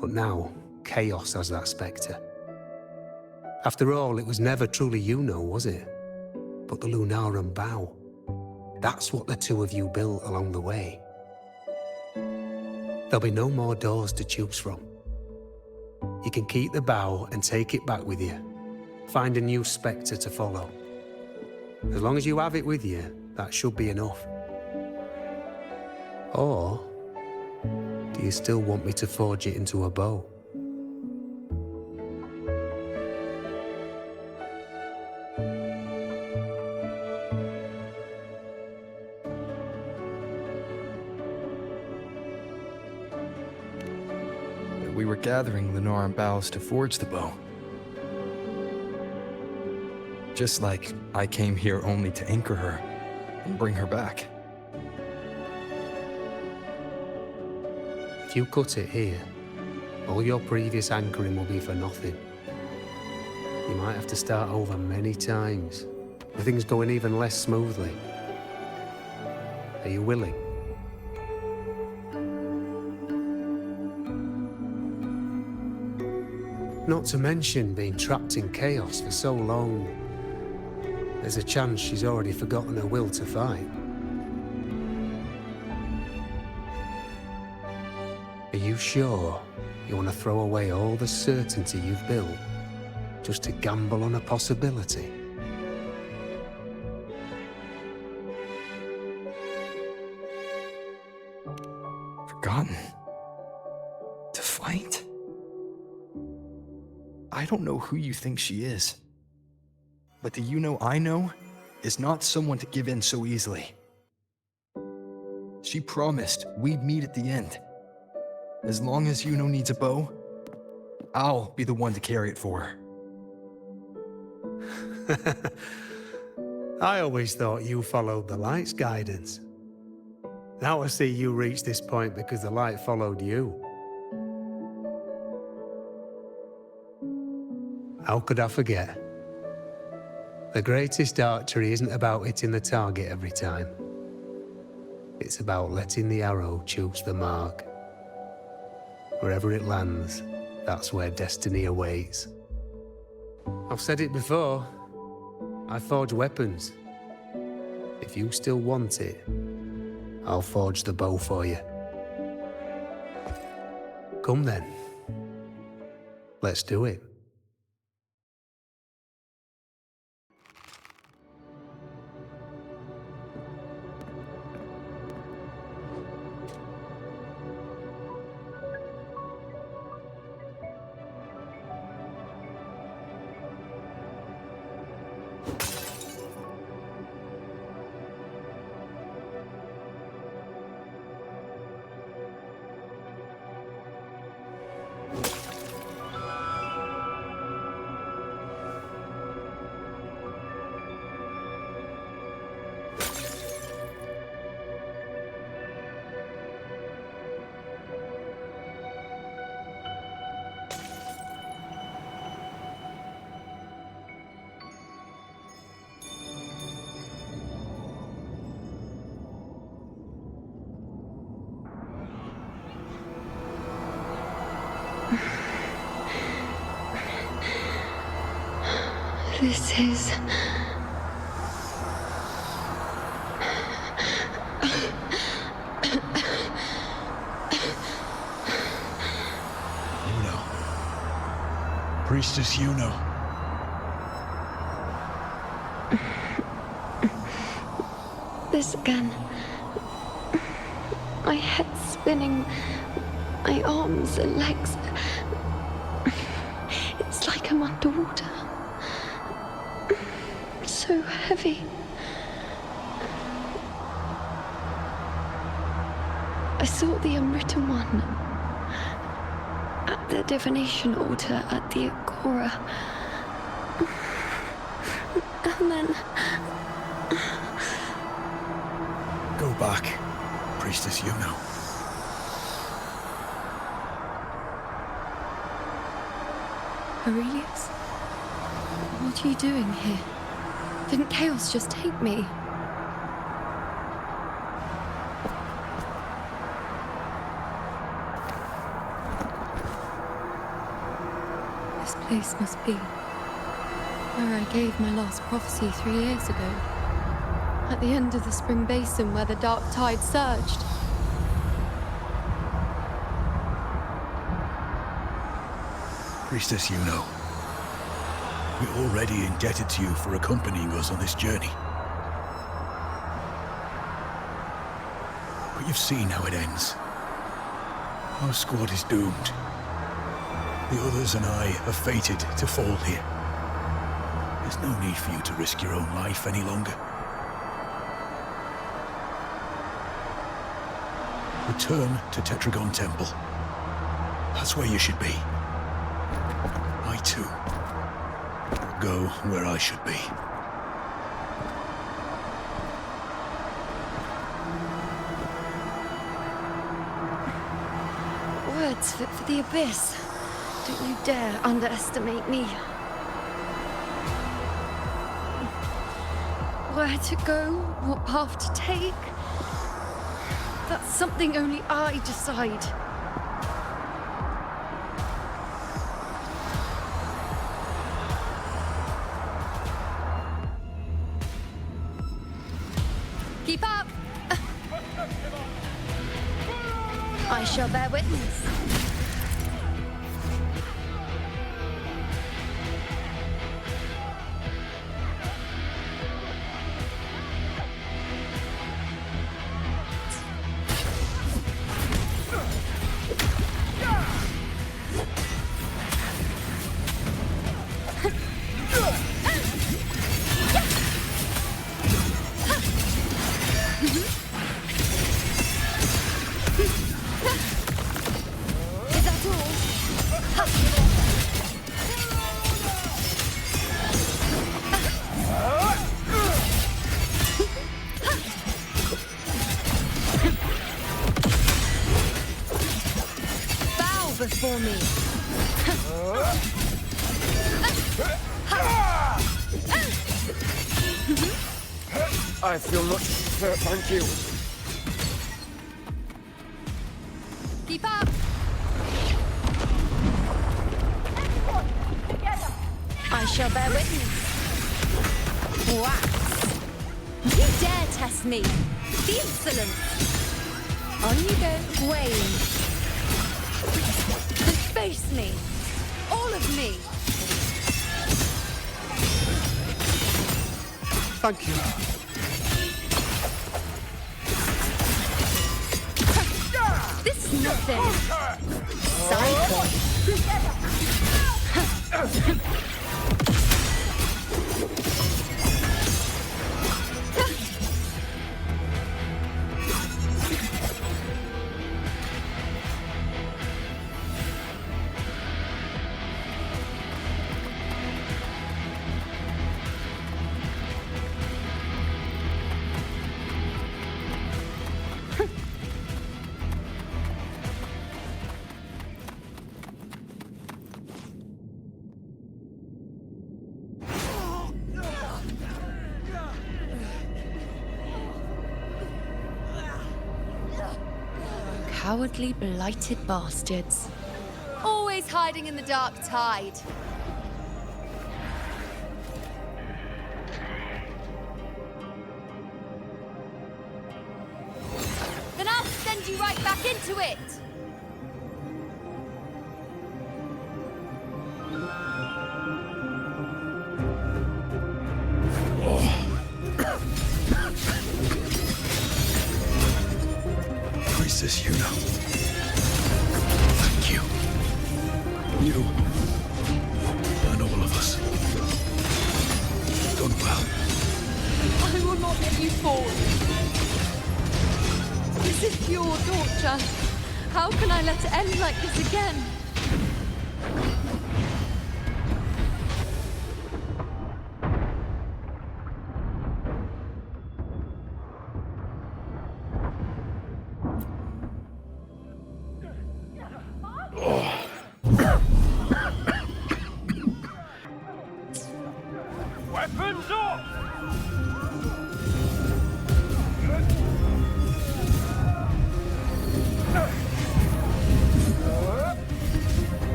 [SPEAKER 17] But now, chaos has that spectre. After all, it was never truly Yuno, was it? But the Lunarum bough. That's what the two of you built along the way. There'll be no more doors to choose from. You can keep the bough and take it back with you. Find a new spectre to follow. As long as you have it with you, that should be enough. Or, do you still want me to forge it into a bow?
[SPEAKER 6] We were gathering Lunarum boughs to forge the bow. Just like I came here only to anchor her and bring her back.
[SPEAKER 17] If you cut it here, all your previous anchoring will be for nothing. You might have to start over many times, with things going even less smoothly. Are you willing? Not to mention being trapped in chaos for so long. There's a chance she's already forgotten her will to fight. Are you sure you want to throw away all the certainty you've built just to gamble on a possibility?
[SPEAKER 6] Forgotten? To fight? I don't know who you think she is. But the Yuno I know is not someone to give in so easily. She promised we'd meet at the end. As long as Yuno needs a bow, I'll be the one to carry it for her.
[SPEAKER 17] I always thought you followed the light's guidance. Now I see you reached this point because the light followed you. How could I forget? The greatest archery isn't about hitting the target every time. It's about letting the arrow choose the mark. Wherever it lands, that's where destiny awaits. I've said it before. I forge weapons. If you still want it, I'll forge the bow for you. Come then. Let's do it.
[SPEAKER 18] This is...
[SPEAKER 19] Priestess Yuno.
[SPEAKER 18] This again. My head spinning, my arms and legs. It's like I'm underwater. So heavy. I saw the unwritten one at the divination altar at the Agora. And then...
[SPEAKER 19] Go back, Priestess Yuno.
[SPEAKER 18] Aurelius? What are you doing here? Didn't chaos just take me? This place must be where I gave my last prophecy 3 years ago. At the end of the spring basin where the dark tide surged.
[SPEAKER 19] Priestess Yuno. We're already indebted to you for accompanying us on this journey. But you've seen how it ends. Our squad is doomed. The others and I are fated to fall here. There's no need for you to risk your own life any longer. Return to Tetragon Temple. That's where you should be. I too will go where I should be.
[SPEAKER 18] Words fit for the abyss. Don't you dare underestimate me. Where to go, what path to take. That's something only I decide. Keep up! I shall bear witness. For me.
[SPEAKER 5] I feel much better, thank you.
[SPEAKER 18] Keep up!
[SPEAKER 15] Everyone, together!
[SPEAKER 18] I shall bear witness. Wax. You dare test me. The insolence. On you go, Wayne. Face me! All of me!
[SPEAKER 5] Thank you.
[SPEAKER 18] This is nothing! Cycle! Cowardly, blighted bastards. Always hiding in the dark tide.
[SPEAKER 9] send you right back into it!
[SPEAKER 19] Priestess Yuna. Thank you. You and all of us. Done well.
[SPEAKER 9] I will not let you fall. This is pure torture. How can I let it end like this again?
[SPEAKER 21] Weapons up!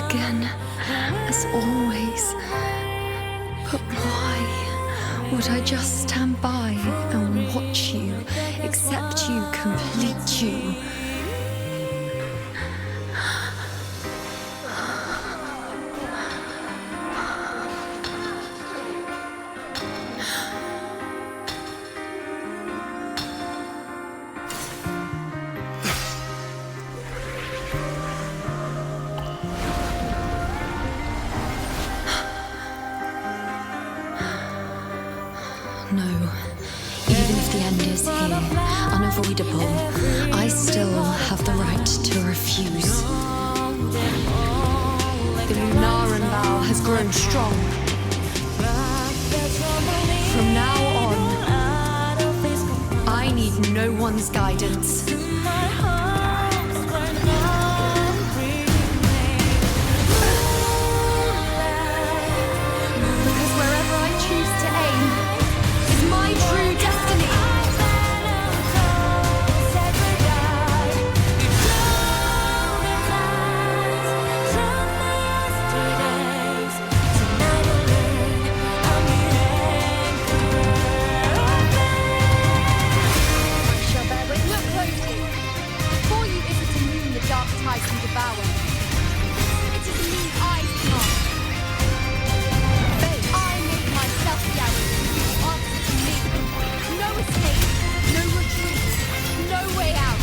[SPEAKER 18] Again, as always. But why would I just stand by and watch you, accept you, complete you? No. Even if the end is here, unavoidable, I still have the right to refuse. The Lunaran vow has grown strong. From now on, I need no one's guidance. Because wherever I choose to aim is my true destiny. Shall bear with look closely. Before you isn't a moon the dark tides can devour. It is a moon I command. I make myself guarantee you answer to me. No escape, no retreat, no way out.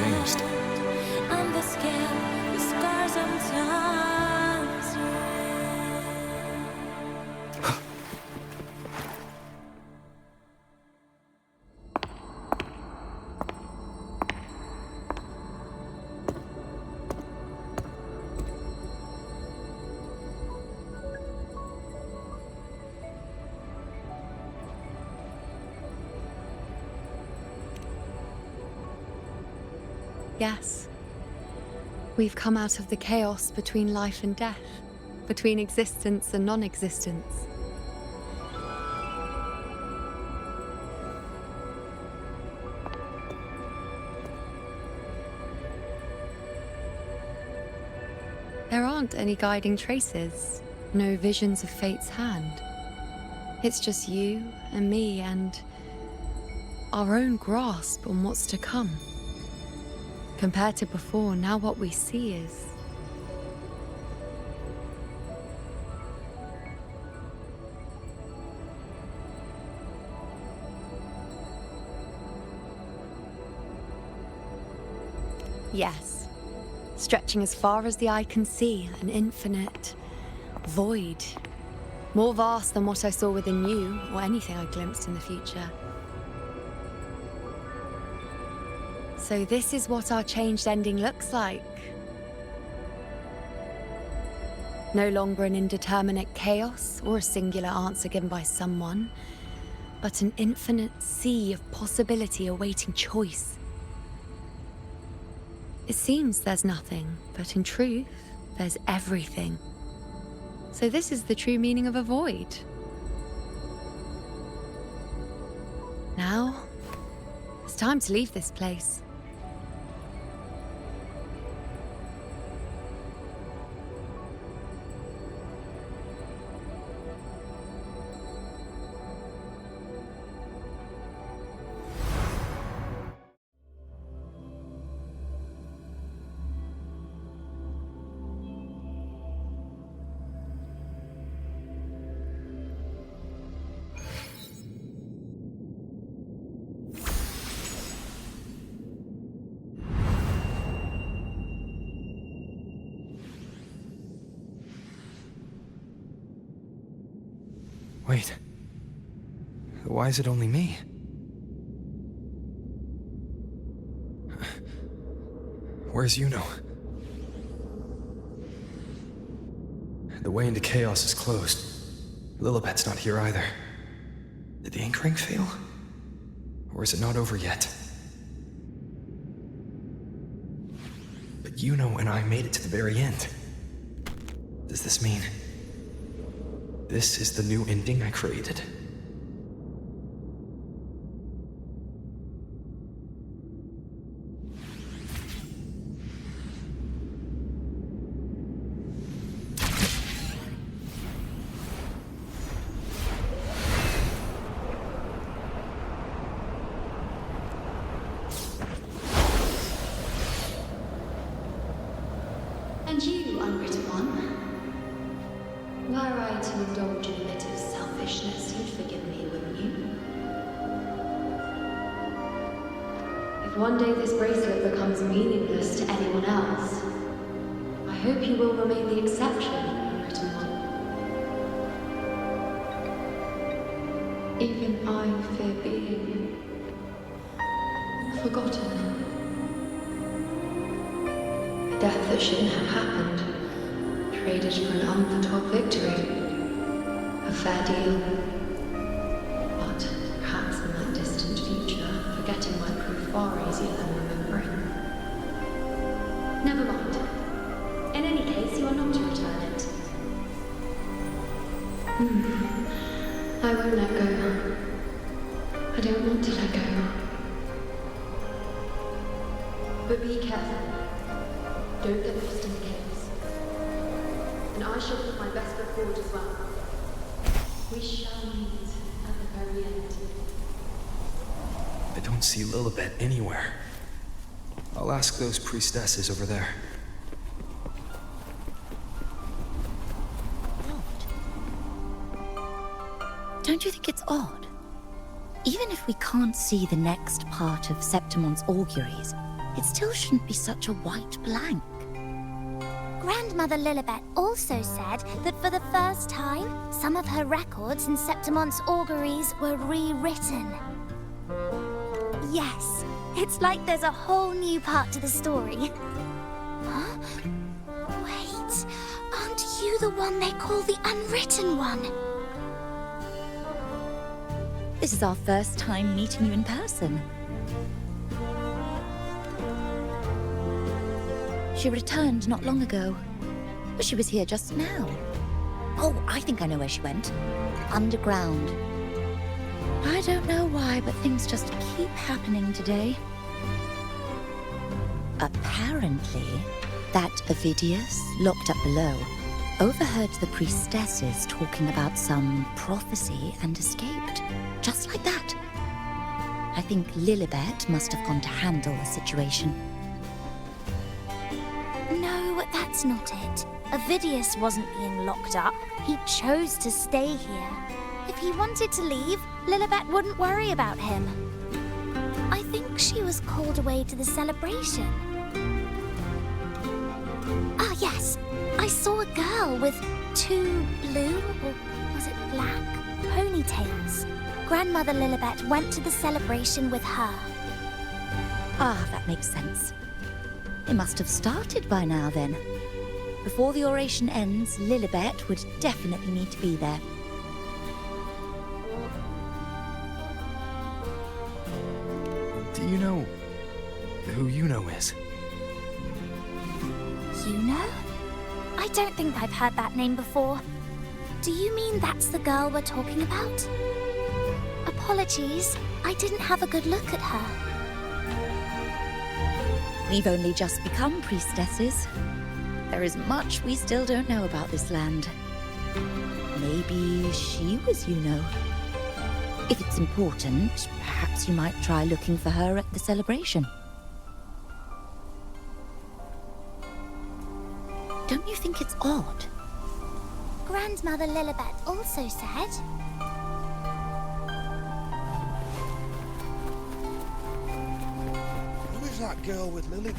[SPEAKER 6] changed.
[SPEAKER 7] On the scale, the scars sometimes.
[SPEAKER 9] Yes. We've come out of the chaos between life and death, between existence and non-existence. There aren't any guiding traces, no visions of fate's hand. It's just you and me and our own grasp on what's to come. Compared to before, now what we see is... Yes. Stretching as far as the eye can see, an infinite void. More vast than what I saw within you, or anything I glimpsed in the future. So this is what our changed ending looks like. No longer an indeterminate chaos or a singular answer given by someone, but an infinite sea of possibility awaiting choice. It seems there's nothing, but in truth, there's everything. So this is the true meaning of a void. Now, it's time to leave this place.
[SPEAKER 6] Wait. Why is it only me? Where's Yuno? The way into chaos is closed. Lilibet's not here either. Did the anchoring fail? Or is it not over yet? But Yuno and I made it to the very end. Does this mean... this is the new ending I created?
[SPEAKER 18] And you, unwritten one? Were I to indulge in a bit of selfishness, you'd forgive me, wouldn't you? If one day this bracelet becomes meaningless to anyone else, I hope you will remain the exception, unwritten one. Even I fear being forgotten. A death that shouldn't have happened. Traded for an unforetold victory. A fair deal. But perhaps in that distant future, forgetting might prove far easier than remembering. Never mind. In any case, you are not to return it. I won't let go. I don't want to let go. But be careful. Don't get lost in the chaos. And I shall put my best foot forward as well. We shall meet at the very end.
[SPEAKER 6] I don't see Lilibet anywhere. I'll ask those priestesses over there.
[SPEAKER 1] Don't you think it's odd? Even if we can't see the next part of Septimon's auguries, it still shouldn't be such a white blank.
[SPEAKER 20] Grandmother Lilibet also said that for the first time, some of her records in Septimon's auguries were rewritten. Yes, it's like there's a whole new part to the story. Huh? Wait, aren't you the one they call the unwritten one?
[SPEAKER 1] This is our first time meeting you in person. She returned not long ago, but she was here just now. Oh, I think I know where she went. Underground. I don't know why, but things just keep happening today. Apparently, that Ovidius, locked up below, overheard the priestesses talking about some prophecy and escaped. Just like that. I think Lilibet must have gone to handle the situation.
[SPEAKER 20] No, that's not it. Ovidius wasn't being locked up. He chose to stay here. If he wanted to leave, Lilibet wouldn't worry about him. I think she was called away to the celebration. Ah, yes. I saw a girl with 2 blue, or was it black, ponytails. Grandmother Lilibet went to the celebration with her.
[SPEAKER 1] Ah, that makes sense. It must have started by now, then. Before the oration ends, Lilibet would definitely need to be there.
[SPEAKER 6] Do you know who Yuno is?
[SPEAKER 20] Yuno? I don't think I've heard that name before. Do you mean that's the girl we're talking about? Apologies, I didn't have a good look at her.
[SPEAKER 1] We've only just become priestesses. There is much we still don't know about this land. Maybe she was Yuno. If it's important, perhaps you might try looking for her at the celebration. Don't you think it's odd?
[SPEAKER 20] Grandmother Lilibet also said...
[SPEAKER 2] Who is that girl with Lilibet?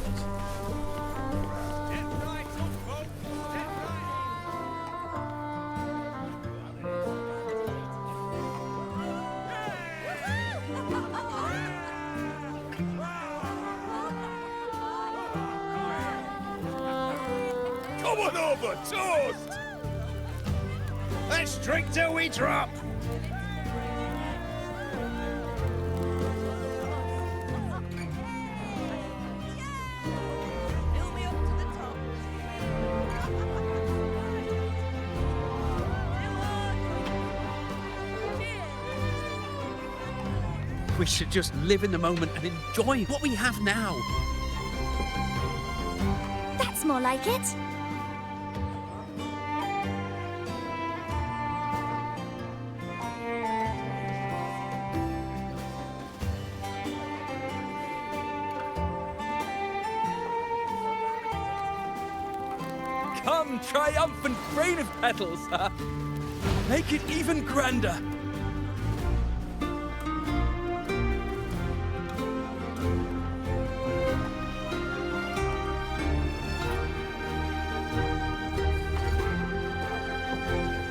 [SPEAKER 5] Come on over, toast! Let's drink till we drop!
[SPEAKER 4] We should just live in the moment and enjoy what we have now.
[SPEAKER 20] That's more like it.
[SPEAKER 3] Come, triumphant rain of petals, huh? Make it even grander.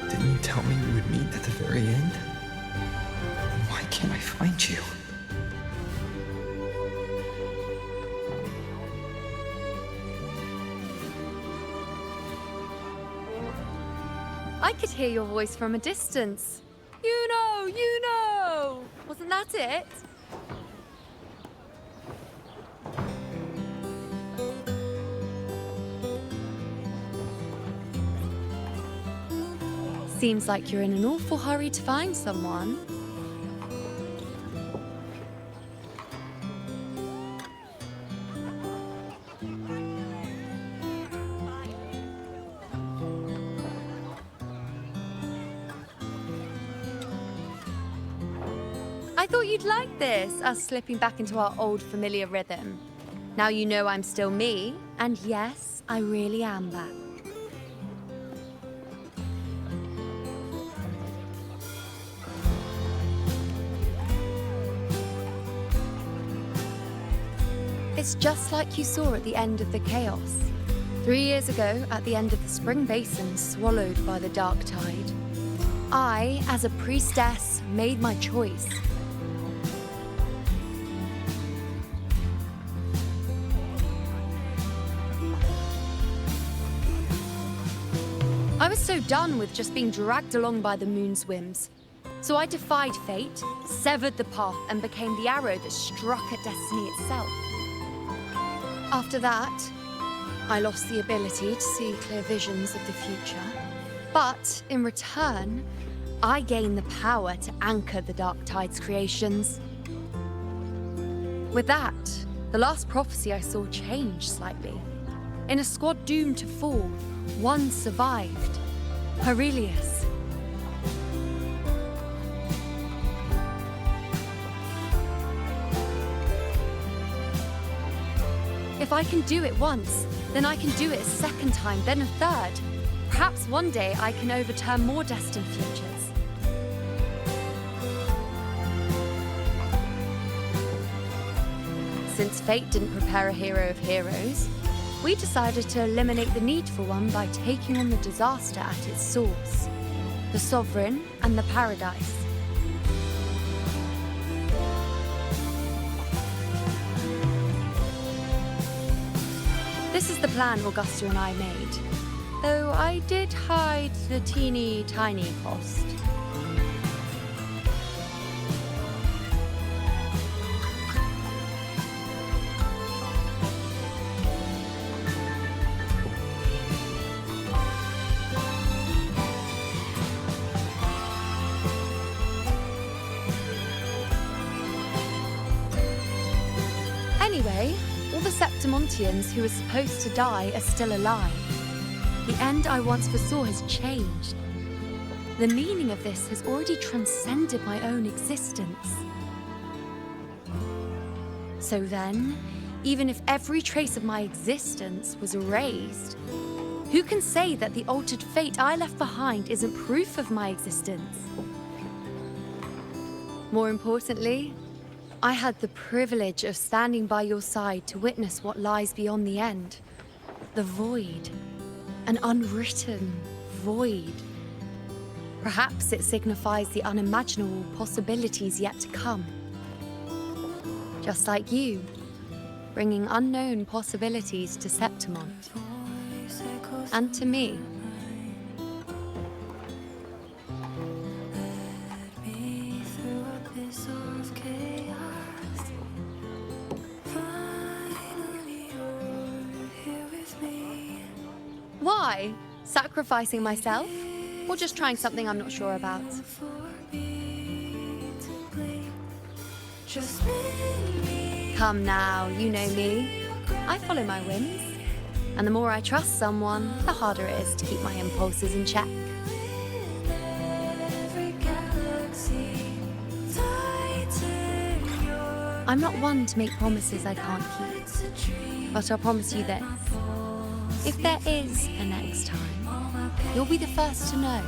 [SPEAKER 6] Didn't you tell me we would meet at the very end? Then why can't I find you?
[SPEAKER 9] I could hear your voice from a distance. You know! Wasn't that it? Seems like you're in an awful hurry to find someone. I thought you'd like this, us slipping back into our old familiar rhythm. Now you know I'm still me, and yes, I really am back. It's just like you saw at the end of the chaos. 3 years ago, at the end of the spring basin swallowed by the dark tide, I, as a priestess, made my choice. I was so done with just being dragged along by the moon's whims. So I defied fate, severed the path, and became the arrow that struck at destiny itself. After that, I lost the ability to see clear visions of the future. But in return, I gained the power to anchor the Dark Tide's creations. With that, the last prophecy I saw changed slightly. In a squad doomed to fall, one survived. Aurelius. If I can do it once, then I can do it a second time, then a third. Perhaps one day I can overturn more destined futures. Since fate didn't prepare a hero of heroes, we decided to eliminate the need for one by taking on the disaster at its source, the Sovereign and the Paradise. This is the plan Augusta and I made, though I did hide the teeny tiny cost. Anyway, all the Septimontians who were supposed to die are still alive. The end I once foresaw has changed. The meaning of this has already transcended my own existence. So then, even if every trace of my existence was erased, who can say that the altered fate I left behind isn't proof of my existence? More importantly, I had the privilege of standing by your side to witness what lies beyond the end. The void. An unwritten void. Perhaps it signifies the unimaginable possibilities yet to come. Just like you, bringing unknown possibilities to Septimont. And to me. Why? Sacrificing myself? Or just trying something I'm not sure about? Come now, you know me. I follow my whims. And the more I trust someone, the harder it is to keep my impulses in check. I'm not one to make promises I can't keep. But I'll promise you this. If there is a next time, you'll be the first to know.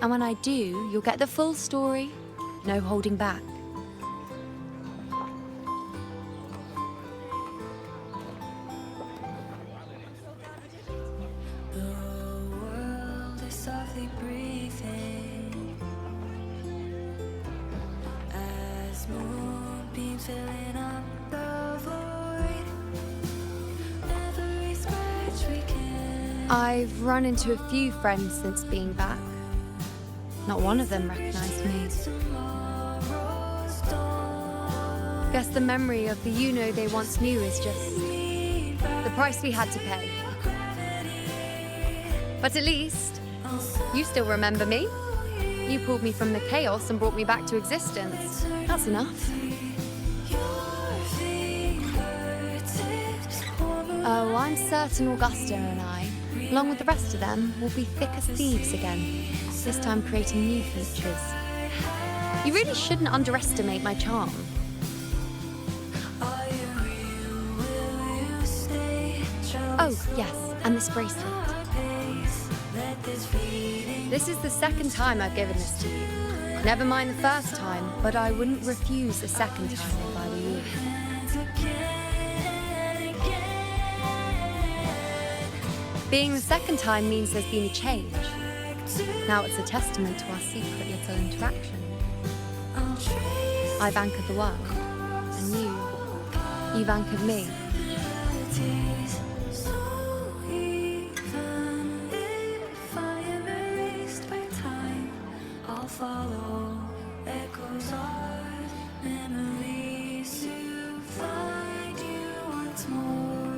[SPEAKER 9] And when I do, you'll get the full story, no holding back. I've run into a few friends since being back. Not one of them recognized me. Guess the memory of the you-know they once knew is just the price we had to pay. But at least, you still remember me. You pulled me from the chaos and brought me back to existence. That's enough. Oh, I'm certain Augusta and I, along with the rest of them, will be thick as thieves again, this time creating new futures. You really shouldn't underestimate my charm. Oh, yes, and this bracelet. This is the second time I've given this to you. Never mind the first time, but I wouldn't refuse a second time if I were you. Being the second time means there's been a change. Now it's a testament to our secret little interaction. I've anchored the world, and you've anchored me.
[SPEAKER 7] Follow echoes of memories to find you once more.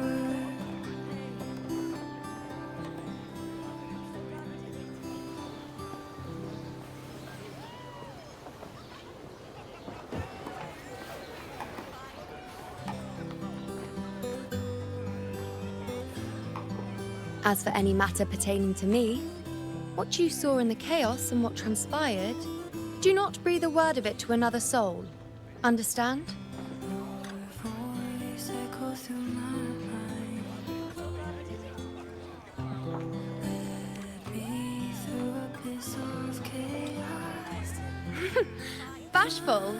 [SPEAKER 9] As for any matter pertaining to me, what you saw in the chaos and what transpired, do not breathe a word of it to another soul. Understand? Bashful?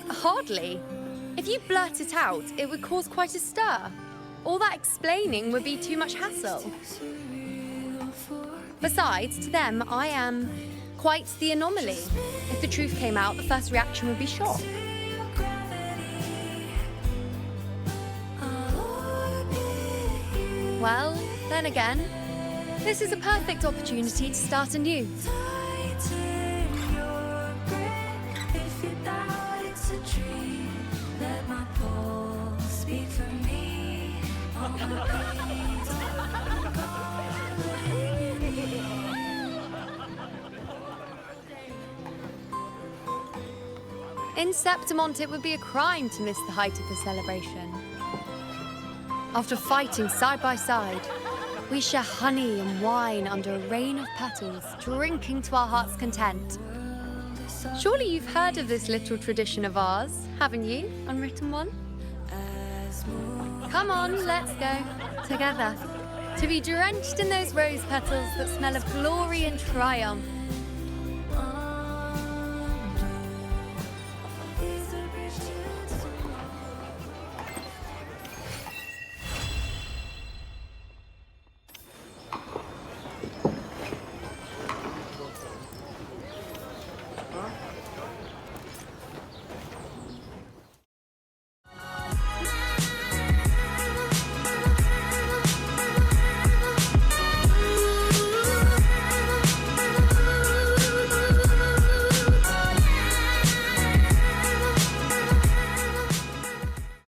[SPEAKER 9] Hardly. If you blurt it out, it would cause quite a stir. All that explaining would be too much hassle. Besides, to them, I am quite the anomaly. If the truth came out, the first reaction would be shock. Well, then again, this is a perfect opportunity to start anew. In Septimont, it would be a crime to miss the height of the celebration. After fighting side by side, we share honey and wine under a rain of petals, drinking to our heart's content. Surely you've heard of this little tradition of ours, haven't you, unwritten one? Come on, let's go, together, to be drenched in those rose petals that smell of glory and triumph.